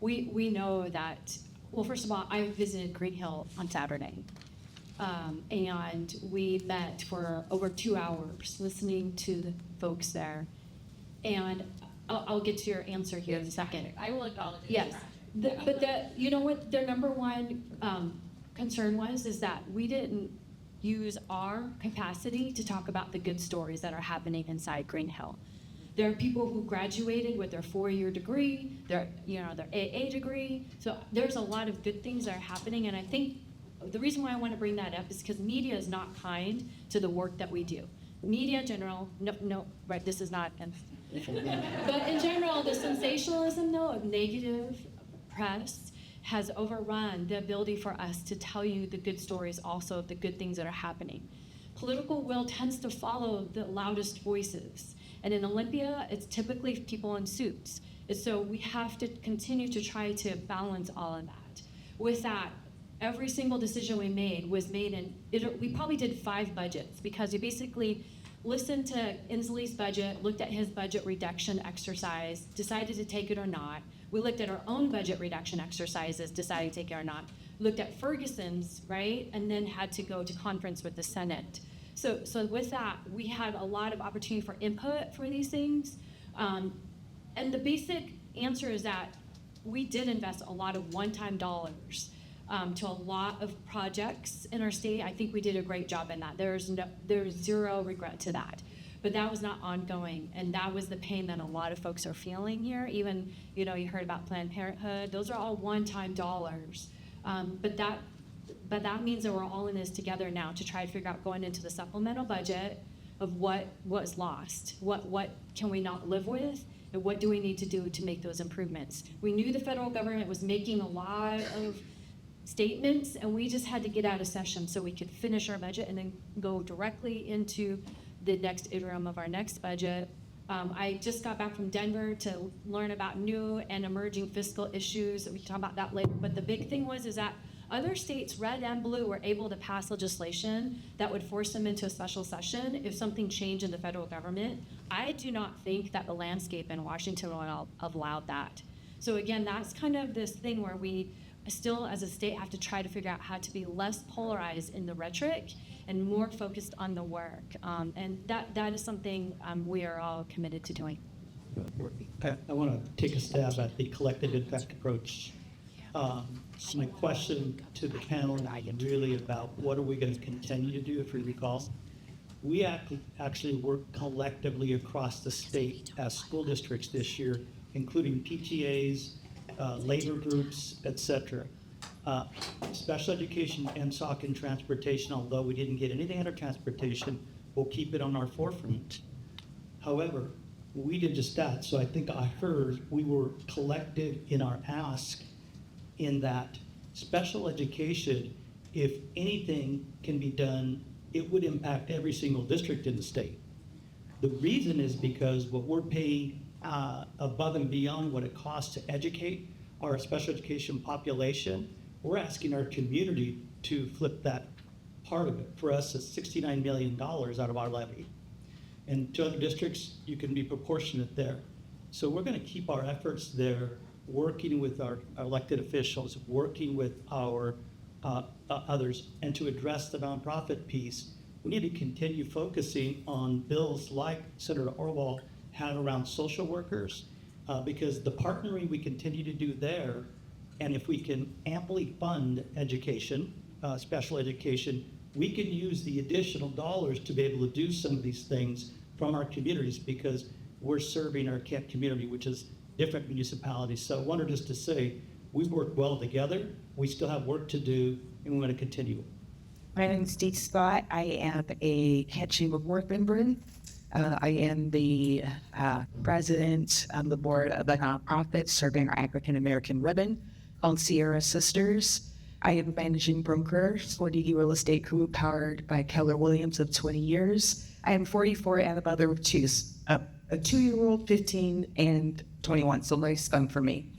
S9: We know that. Well, first of all, I visited Green Hill on Saturday, and we met for over 2 hours listening to the folks there. And I'll get to your answer here in a second.
S8: I will acknowledge it.
S9: Yes, you know what their number one concern was is that we didn't use our capacity to talk about the good stories that are happening inside Green Hill. There are people who graduated with their 4-year degree, their AA degree. So there's a lot of good things that are happening. And I think the reason why I want to bring that up is because media is not kind to the work that we do. Media in general, right, this is not, but in general, the sensationalism though of negative press has overrun the ability for us to tell you the good stories also of the good things that are happening. Political will tends to follow the loudest voices. And in Olympia, it's typically people in suits. And so we have to continue to try to balance all of that. With that, every single decision we made was made we probably did 5 budgets because we basically listened to Inslee's budget, looked at his budget reduction exercise, decided to take it or not. We looked at our own budget reduction exercises, decided to take it or not. Looked at Ferguson's, right? And then had to go to conference with the Senate. So with that, we had a lot of opportunity for input for these things. And the basic answer is that we did invest a lot of one-time dollars to a lot of projects in our state. I think we did a great job in that. There's zero regret to that. But that was not ongoing, and that was the pain that a lot of folks are feeling here. Even, you know, you heard about Planned Parenthood. Those are all one-time dollars. But that means that we're all in this together now to try to figure out, going into the supplemental budget, of what was lost, what can we not live with, and what do we need to do to make those improvements. We knew the federal government was making a lot of statements, and we just had to get out of session so we could finish our budget and then go directly into the next interim of our next budget. I just got back from Denver to learn about new and emerging fiscal issues. We can talk about that later. But the big thing is that other states, red and blue, were able to pass legislation that would force them into a special session if something changed in the federal government. I do not think that the landscape in Washington will allow that. So again, that's kind of this thing where we still, as a state, have to try to figure out how to be less polarized in the rhetoric and more focused on the work. And that is something we are all committed to doing.
S3: I want to take a stab at the collective impact approach. My question to the panel is really about what are we going to continue to do. If you recall, we actually work collectively across the state as school districts this year, including PTAs, labor groups, etc. Special education, MSOC, and transportation, although we didn't get anything out of transportation, we'll keep it on our forefront. However, we did just that, so I think I heard we were collective in our ask in that special education, if anything can be done, it would impact every single district in the state. The reason is because what we're paying above and beyond what it costs to educate our special education population, we're asking our community to flip that part of it. For us, it's $69 million out of our levy. And to other districts, you can be proportionate there. So we're going to keep our efforts there, working with our elected officials, working with our others, and to address the nonprofit piece. We need to continue focusing on bills like Senator Orwall had around social workers, because the partnering we continue to do there, and if we can amply fund education, special education, we can use the additional dollars to be able to do some of these things from our communities, because we're serving our Kent community, which is different municipalities. So I wanted just to say, we work well together, we still have work to do, and we want to continue.
S14: My name is Steve Scott. I am a Kent Chamber Board member. I am the president of the board of a nonprofit serving our African American women called Sierra Sisters. I am managing broker for the real estate group powered by Keller Williams of 20 years. I am 44 and a mother of two, a 2-year-old, 15, and 21, so nice fun for me.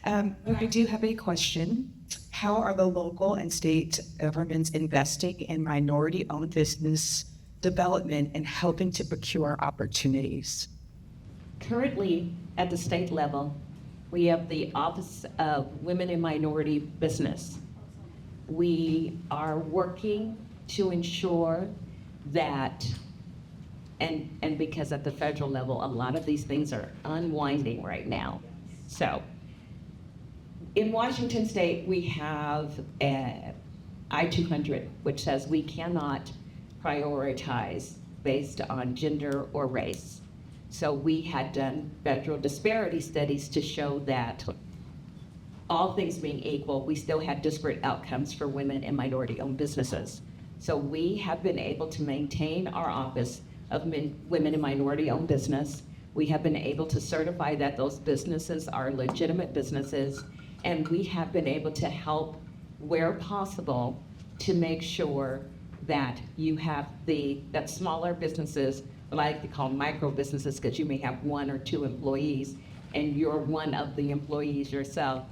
S14: I do have a question. How are the local and state governments investing in minority-owned business development and helping to procure opportunities?
S11: Currently, at the state level, we have the Office of Women and Minority Business. We are working to ensure that, and because at the federal level, a lot of these things are unwinding right now. So, in Washington State, we have I-200, which says we cannot prioritize based on gender or race. So we had done federal disparity studies to show that all things being equal, we still had disparate outcomes for women and minority-owned businesses. So we have been able to maintain our Office of Women and Minority-Owned Business. We have been able to certify that those businesses are legitimate businesses, and we have been able to help, where possible, to make sure that you have that smaller businesses, what I like to call micro businesses, because you may have 1 or 2 employees, and you're one of the employees yourself,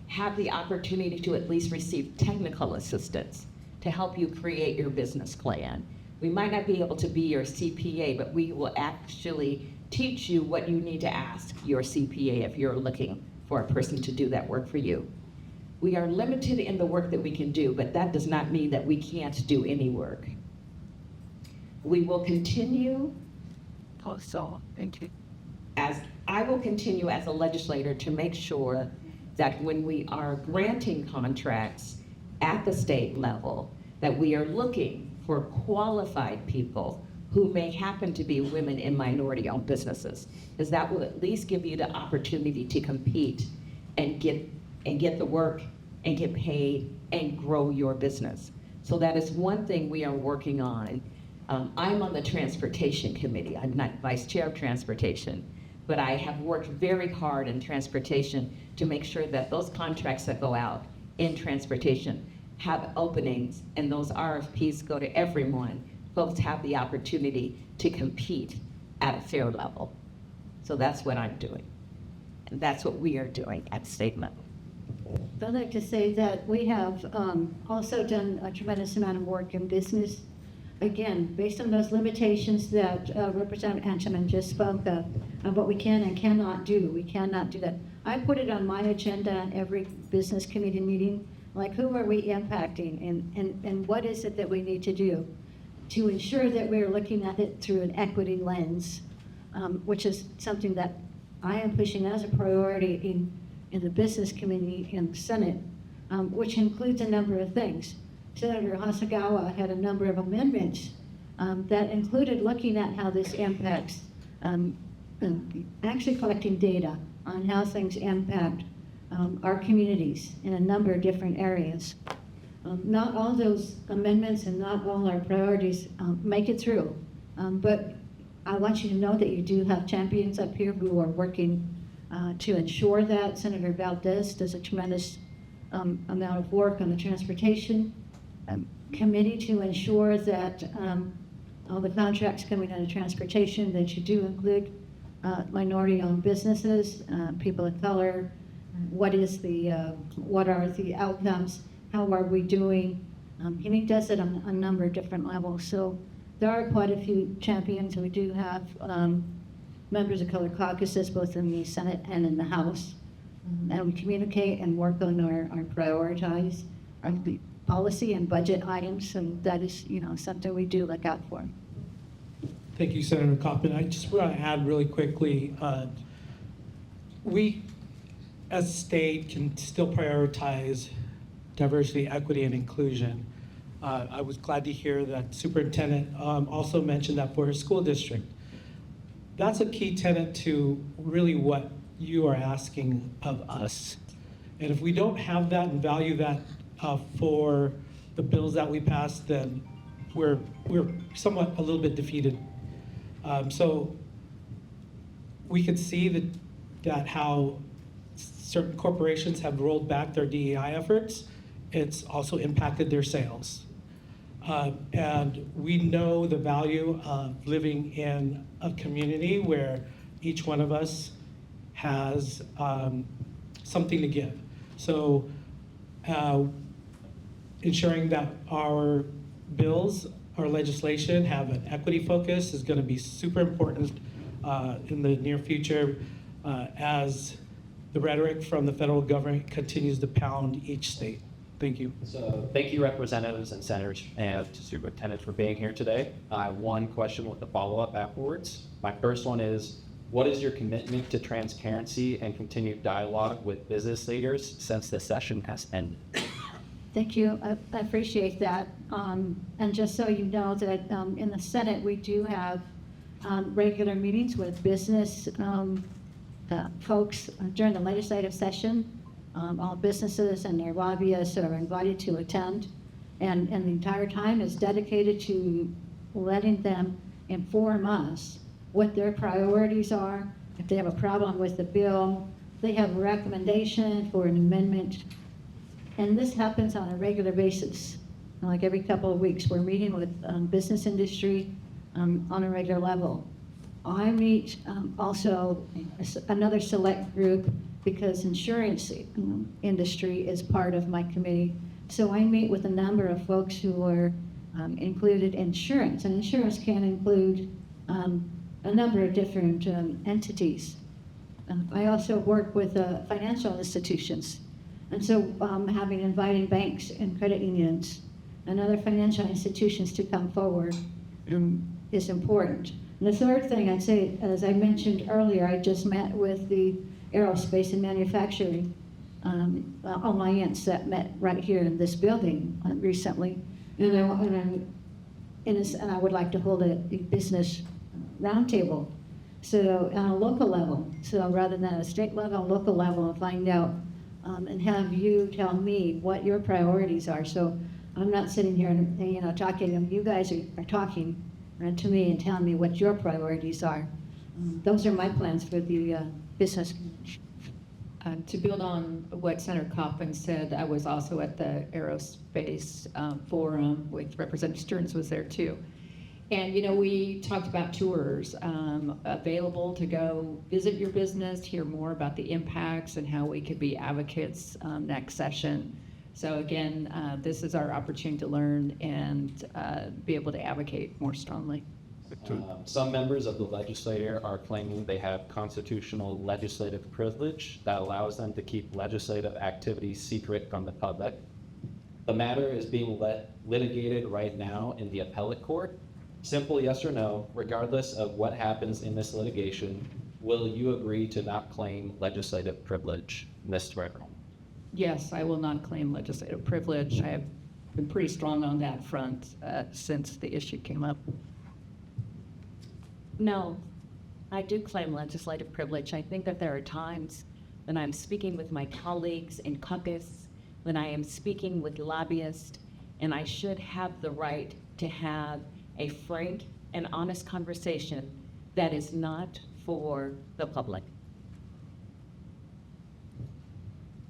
S11: have the opportunity to at least receive technical assistance to help you create your business plan. We might not be able to be your CPA, but we will actually teach you what you need to ask your CPA if you're looking for a person to do that work for you. We are limited in the work that we can do, but that does not mean that we can't do any work. We will continue.
S14: Also, thank you.
S11: as I will continue as a legislator to make sure that when we are granting contracts at the state level, that we are looking for qualified people who may happen to be women in minority-owned businesses, because that will at least give you the opportunity to compete and get the work and get paid and grow your business. So that is one thing we are working on. I'm on the transportation committee. I'm not vice chair of transportation, but I have worked very hard in transportation to make sure that those contracts that go out in transportation have openings, and those RFPs go to everyone. Folks have the opportunity to compete at a fair level. So that's what I'm doing. And that's what we are doing at state level.
S5: I'd like to say that we have also done a tremendous amount of work in business. Again, based on those limitations that Representative Entenman just spoke of what we can and cannot do. We cannot do that. I put it on my agenda every business committee meeting, like who are we impacting and what is it that we need to do to ensure that we're looking at it through an equity lens, which is something that I am pushing as a priority in the business committee in the Senate, which includes a number of things. Senator Hasegawa had a number of amendments that included looking at how this impacts, actually collecting data on how things impact our communities in a number of different areas. Not all those amendments and not all our priorities make it through, but I want you to know that you do have champions up here who are working to ensure that. Senator Valdez does a tremendous amount of work on the transportation committee to ensure that all the contracts coming out of transportation, that you do include minority-owned businesses, people of color. What are the outcomes? How are we doing? And he does it on a number of different levels. So there are quite a few champions. We do have members of color caucuses, both in the Senate and in the House. And we communicate and work on our prioritize, our policy and budget items, and that is, something we do look out for.
S10: Thank you, Senator Kauffman. I just want to add really quickly, we as a state can still prioritize diversity, equity, and inclusion. I was glad to hear that Superintendent also mentioned that for her school district. That's a key tenet to really what you are asking of us. And if we don't have that and value that for the bills that we pass, then we're somewhat a little bit defeated. So we could see that how certain corporations have rolled back their DEI efforts. It's also impacted their sales. And we know the value of living in a community where each one of us has something to give. So ensuring that our bills, our legislation have an equity focus is going to be super important in the near future as the rhetoric from the federal government continues to pound each state. Thank you.
S15: So thank you, representatives and senators and to Superintendent for being here today. I have one question with a follow-up afterwards. My first one is, what is your commitment to transparency and continued dialogue with business leaders since the session has ended?
S5: Thank you. I appreciate that. And just so you know that in the Senate, we do have regular meetings with business folks during the legislative session. All businesses and their lobbyists are invited to attend. And the entire time is dedicated to letting them inform us what their priorities are. If they have a problem with the bill, they have a recommendation for an amendment. And this happens on a regular basis. Like every couple of weeks, we're meeting with business industry on a regular level. I meet also another select group because insurance industry is part of my committee. So I meet with a number of folks who are included in insurance, and insurance can include a number of different entities. I also work with financial institutions. And so inviting banks and credit unions and other financial institutions to come forward is important. And the third thing I'd say, as I mentioned earlier, I just met with the aerospace and manufacturing alliance that met right here in this building recently. And I would like to hold a business roundtable, so on a local level. So rather than a state level, local level, and find out and have you tell me what your priorities are. So I'm not sitting here and talking. You guys are talking to me and telling me what your priorities are. Those are my plans for the business community.
S8: To build on what Senator Kauffman said, I was also at the Aerospace Forum with Representative Stearns was there too. And, we talked about tours available to go visit your business, hear more about the impacts and how we could be advocates next session. So again, this is our opportunity to learn and be able to advocate more strongly.
S15: Some members of the legislature are claiming they have constitutional legislative privilege that allows them to keep legislative activities secret from the public. The matter is being litigated right now in the appellate court. Simple yes or no, regardless of what happens in this litigation, will you agree to not claim legislative privilege, Ms. Debra?
S8: Yes, I will not claim legislative privilege. I have been pretty strong on that front since the issue came up.
S4: No, I do claim legislative privilege. I think that there are times when I'm speaking with my colleagues in caucus, when I am speaking with lobbyists, and I should have the right to have a frank and honest conversation that is not for the public.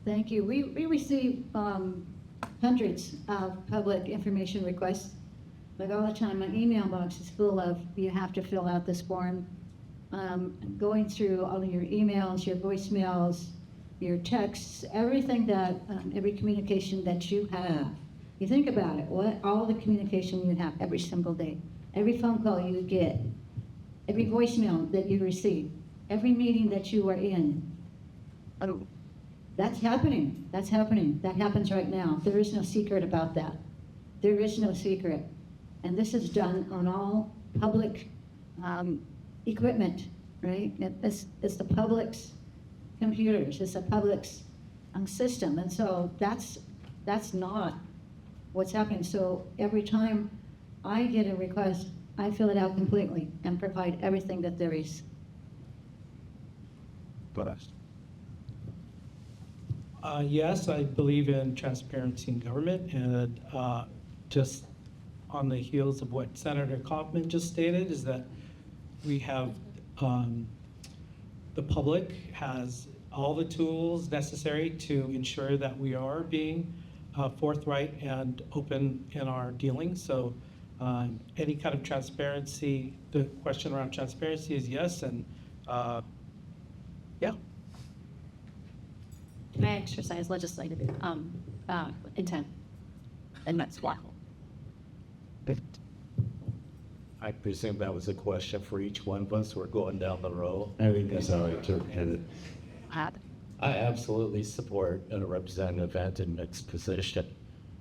S5: Thank you. We receive hundreds of public information requests. Like all the time, my email box is full of, you have to fill out this form. Going through all of your emails, your voicemails, your texts, everything that, every communication that you have. You think about it, all the communication you have every single day, every phone call you get, every voicemail that you receive, every meeting that you are in. That's happening. That's happening. That happens right now. There is no secret about that. There is no secret. And this is done on all public equipment, right? It's the public's computers. It's the public's system. And so that's not what's happening. So every time I get a request, I fill it out completely and provide everything that there is.
S10: Yes, I believe in transparency in government, and just on the heels of what Senator Kauffman just stated is that we have, the public has all the tools necessary to ensure that we are being forthright and open in our dealings. So any kind of transparency, the question around transparency is yes, and yeah.
S9: Can I exercise legislative intent? And that's why.
S6: I presume that was a question for each one of us. We're going down the row.
S2: I think that's how I interpreted it.
S6: I absolutely support Representative Entenman's position.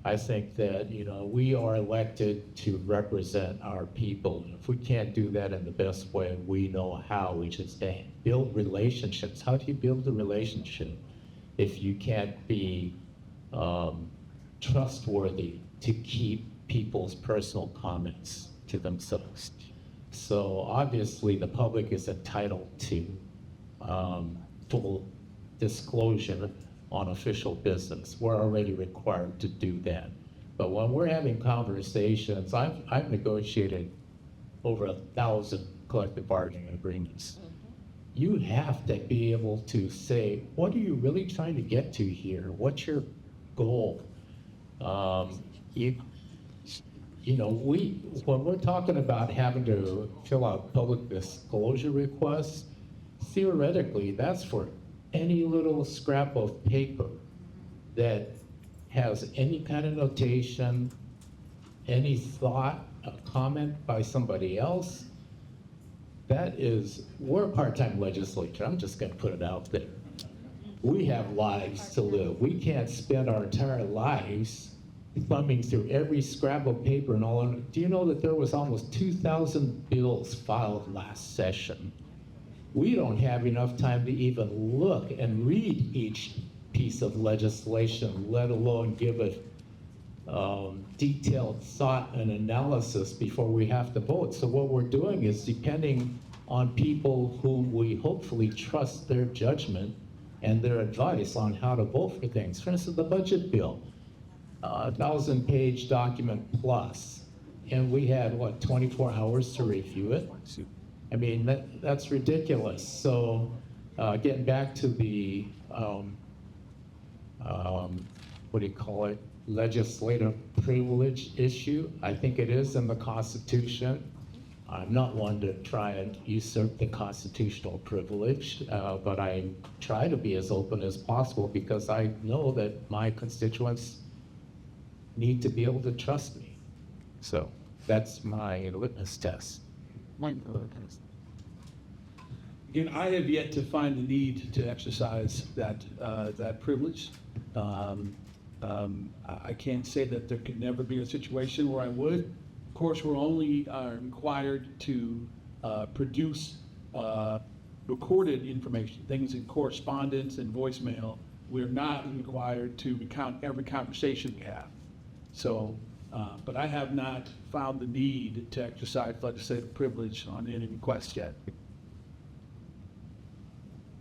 S6: I think that, we are elected to represent our people. If we can't do that in the best way we know how, which is to build relationships. How do you build a relationship if you can't be trustworthy to keep people's personal comments to themselves? So obviously the public is entitled to full disclosure on official business. We're already required to do that. But when we're having conversations, I've negotiated over 1,000 collective bargaining agreements. You have to be able to say, what are you really trying to get to here? What's your goal? When we're talking about having to fill out public disclosure requests, theoretically, that's for any little scrap of paper that has any kind of notation, any thought, a comment by somebody else. We're a part-time legislature. I'm just gonna put it out there. We have lives to live. We can't spend our entire lives thumbing through every scrap of paper and all. Do you know that there was almost 2,000 bills filed last session? We don't have enough time to even look and read each piece of legislation, let alone give it detailed thought and analysis before we have to vote. So what we're doing is depending on people whom we hopefully trust their judgment and their advice on how to vote for things. For instance, the budget bill, 1,000-page document plus, and we had, what, 24 hours to review it? I mean, that's ridiculous. So getting back to the, what do you call it, legislative privilege issue, I think it is in the Constitution. I'm not one to try and usurp the constitutional privilege, but I try to be as open as possible because I know that my constituents need to be able to trust me. So that's my litmus test.
S16: Again, I have yet to find the need to exercise that privilege. I can't say that there could never be a situation where I would. Of course, we're only required to produce recorded information, things in correspondence and voicemail. We're not required to recount every conversation we have. So, but I have not found the need to exercise legislative privilege on any request yet.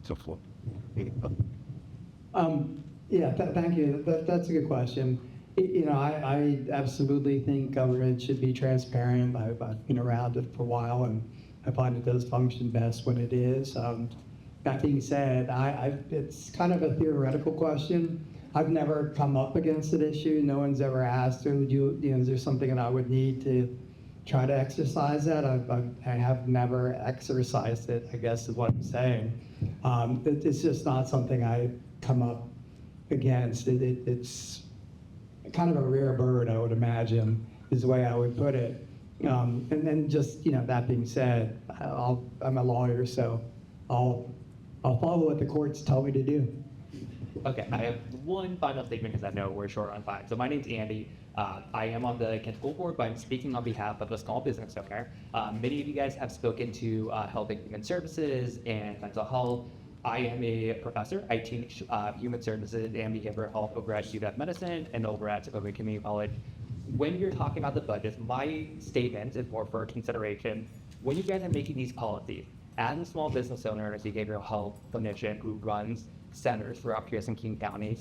S16: So,
S7: Thank you. That's a good question. I absolutely think government should be transparent. I've been around it for a while, and I find it does function best when it is. That being said, it's kind of a theoretical question. I've never come up against an issue. No one's ever asked, or is there something that I would need to try to exercise that? I have never exercised it, I guess is what I'm saying. It's just not something I come up against. It's kind of a rare bird, I would imagine, is the way I would put it. And then just, that being said, I'm a lawyer, so I'll follow what the courts tell me to do.
S15: Okay, I have one final statement because I know we're short on time. So my name's Andy. I am on the Kent School Board, but I'm speaking on behalf of a small business owner. Many of you guys have spoken to Health and Human Services and mental health. I am a professor. I teach human services and behavioral health over at UW Medicine and over at Zenovia Community College. When you're talking about the budget, my statement is more for consideration. When you guys are making these policies, as a small business owner, as a behavioral health clinician who runs centers throughout Pearson King County,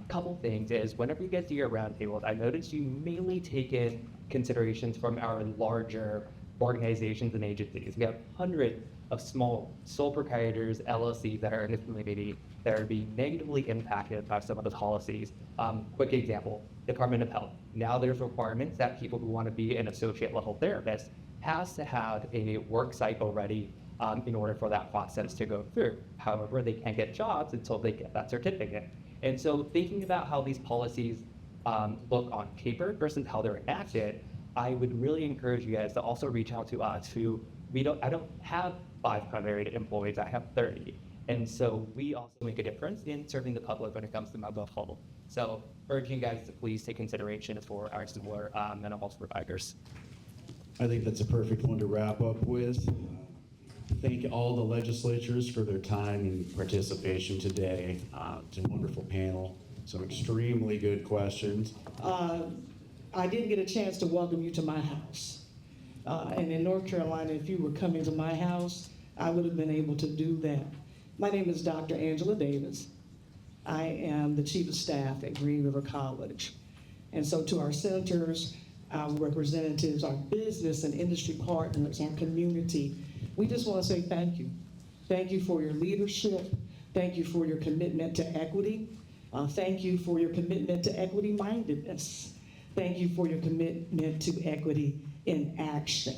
S15: couple things is whenever you guys do your roundtables, I noticed you mainly take in considerations from our larger organizations and agencies. We have hundreds of small sole proprietors, LLCs that are in the community that are being negatively impacted by some of the policies. Quick example, Department of Health. Now there's requirements that people who want to be an associate level therapist has to have a work site already in order for that process to go through. However, they can't get jobs until they get that certificate. And so thinking about how these policies look on paper versus how they're enacted, I would really encourage you guys to also reach out to us I don't have 5 primary employees, I have 30. And so we also make a difference in serving the public when it comes to mental health. So urging you guys to please take consideration for our similar mental health providers.
S2: I think that's a perfect one to wrap up with. Thank all the legislatures for their time and participation today. It's a wonderful panel, some extremely good questions.
S17: I didn't get a chance to welcome you to my house. And in North Carolina, if you were coming to my house, I would have been able to do that. My name is Dr. Angela Davis. I am the Chief of Staff at Green River College. And so to our senators, our representatives, our business and industry partners, our community, we just want to say thank you. Thank you for your leadership. Thank you for your commitment to equity. Thank you for your commitment to equity-mindedness. Thank you for your commitment to equity in action.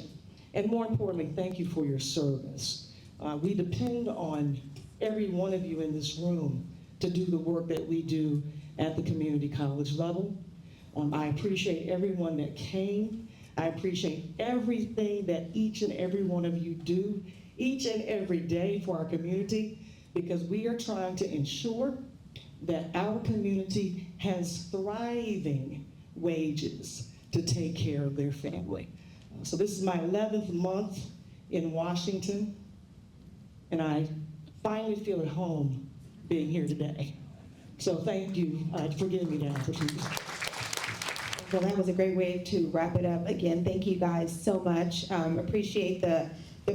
S17: And more importantly, thank you for your service. We depend on every one of you in this room to do the work that we do at the community college level. I appreciate everyone that came. I appreciate everything that each and every one of you do each and every day for our community, because we are trying to ensure that our community has thriving wages to take care of their family. So this is my 11th month in Washington, and I finally feel at home being here today. So thank you for giving me that opportunity.
S1: Well, that was a great way to wrap it up. Again, thank you guys so much. Appreciate the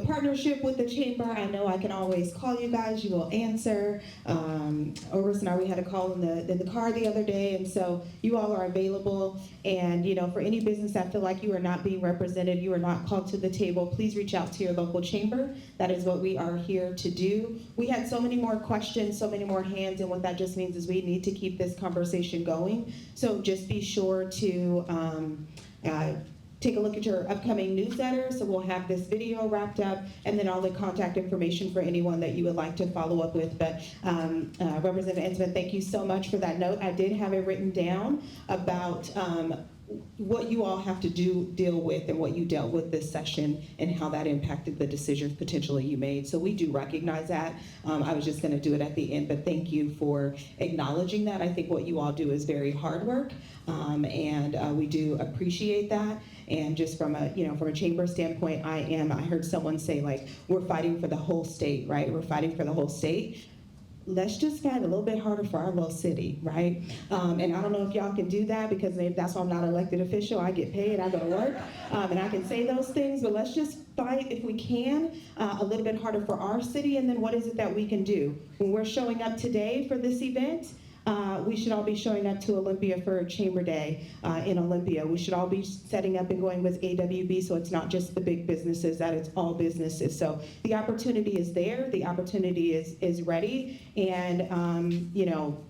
S1: partnership with the chamber. I know I can always call you guys. You will answer. Obras and I, we had a call in the car the other day, and so you all are available. And for any business that feel like you are not being represented, you are not called to the table, please reach out to your local chamber. That is what we are here to do. We had so many more questions, so many more hands, and what that just means is we need to keep this conversation going. So just be sure to take a look at your upcoming newsletter. So we'll have this video wrapped up, and then all the contact information for anyone that you would like to follow up with. But Representative Entenman, thank you so much for that note. I did have it written down about what you all have to deal with and what you dealt with this session and how that impacted the decisions potentially you made. So we do recognize that. I was just going to do it at the end, but thank you for acknowledging that. I think what you all do is very hard work, and we do appreciate that. And just from a chamber standpoint, I heard someone say, like, we're fighting for the whole state, right? We're fighting for the whole state. Let's just fight a little bit harder for our little city, right? And I don't know if y'all can do that, because maybe that's why I'm not an elected official. I get paid, I go to work, and I can say those things, but let's just fight, if we can, a little bit harder for our city. And then what is it that we can do? When we're showing up today for this event, we should all be showing up to Olympia for Chamber Day in Olympia. We should all be setting up and going with AWB, so it's not just the big businesses, that it's all businesses. So the opportunity is there, the opportunity is ready, and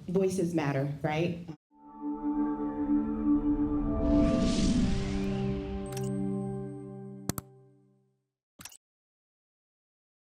S1: voices matter, right?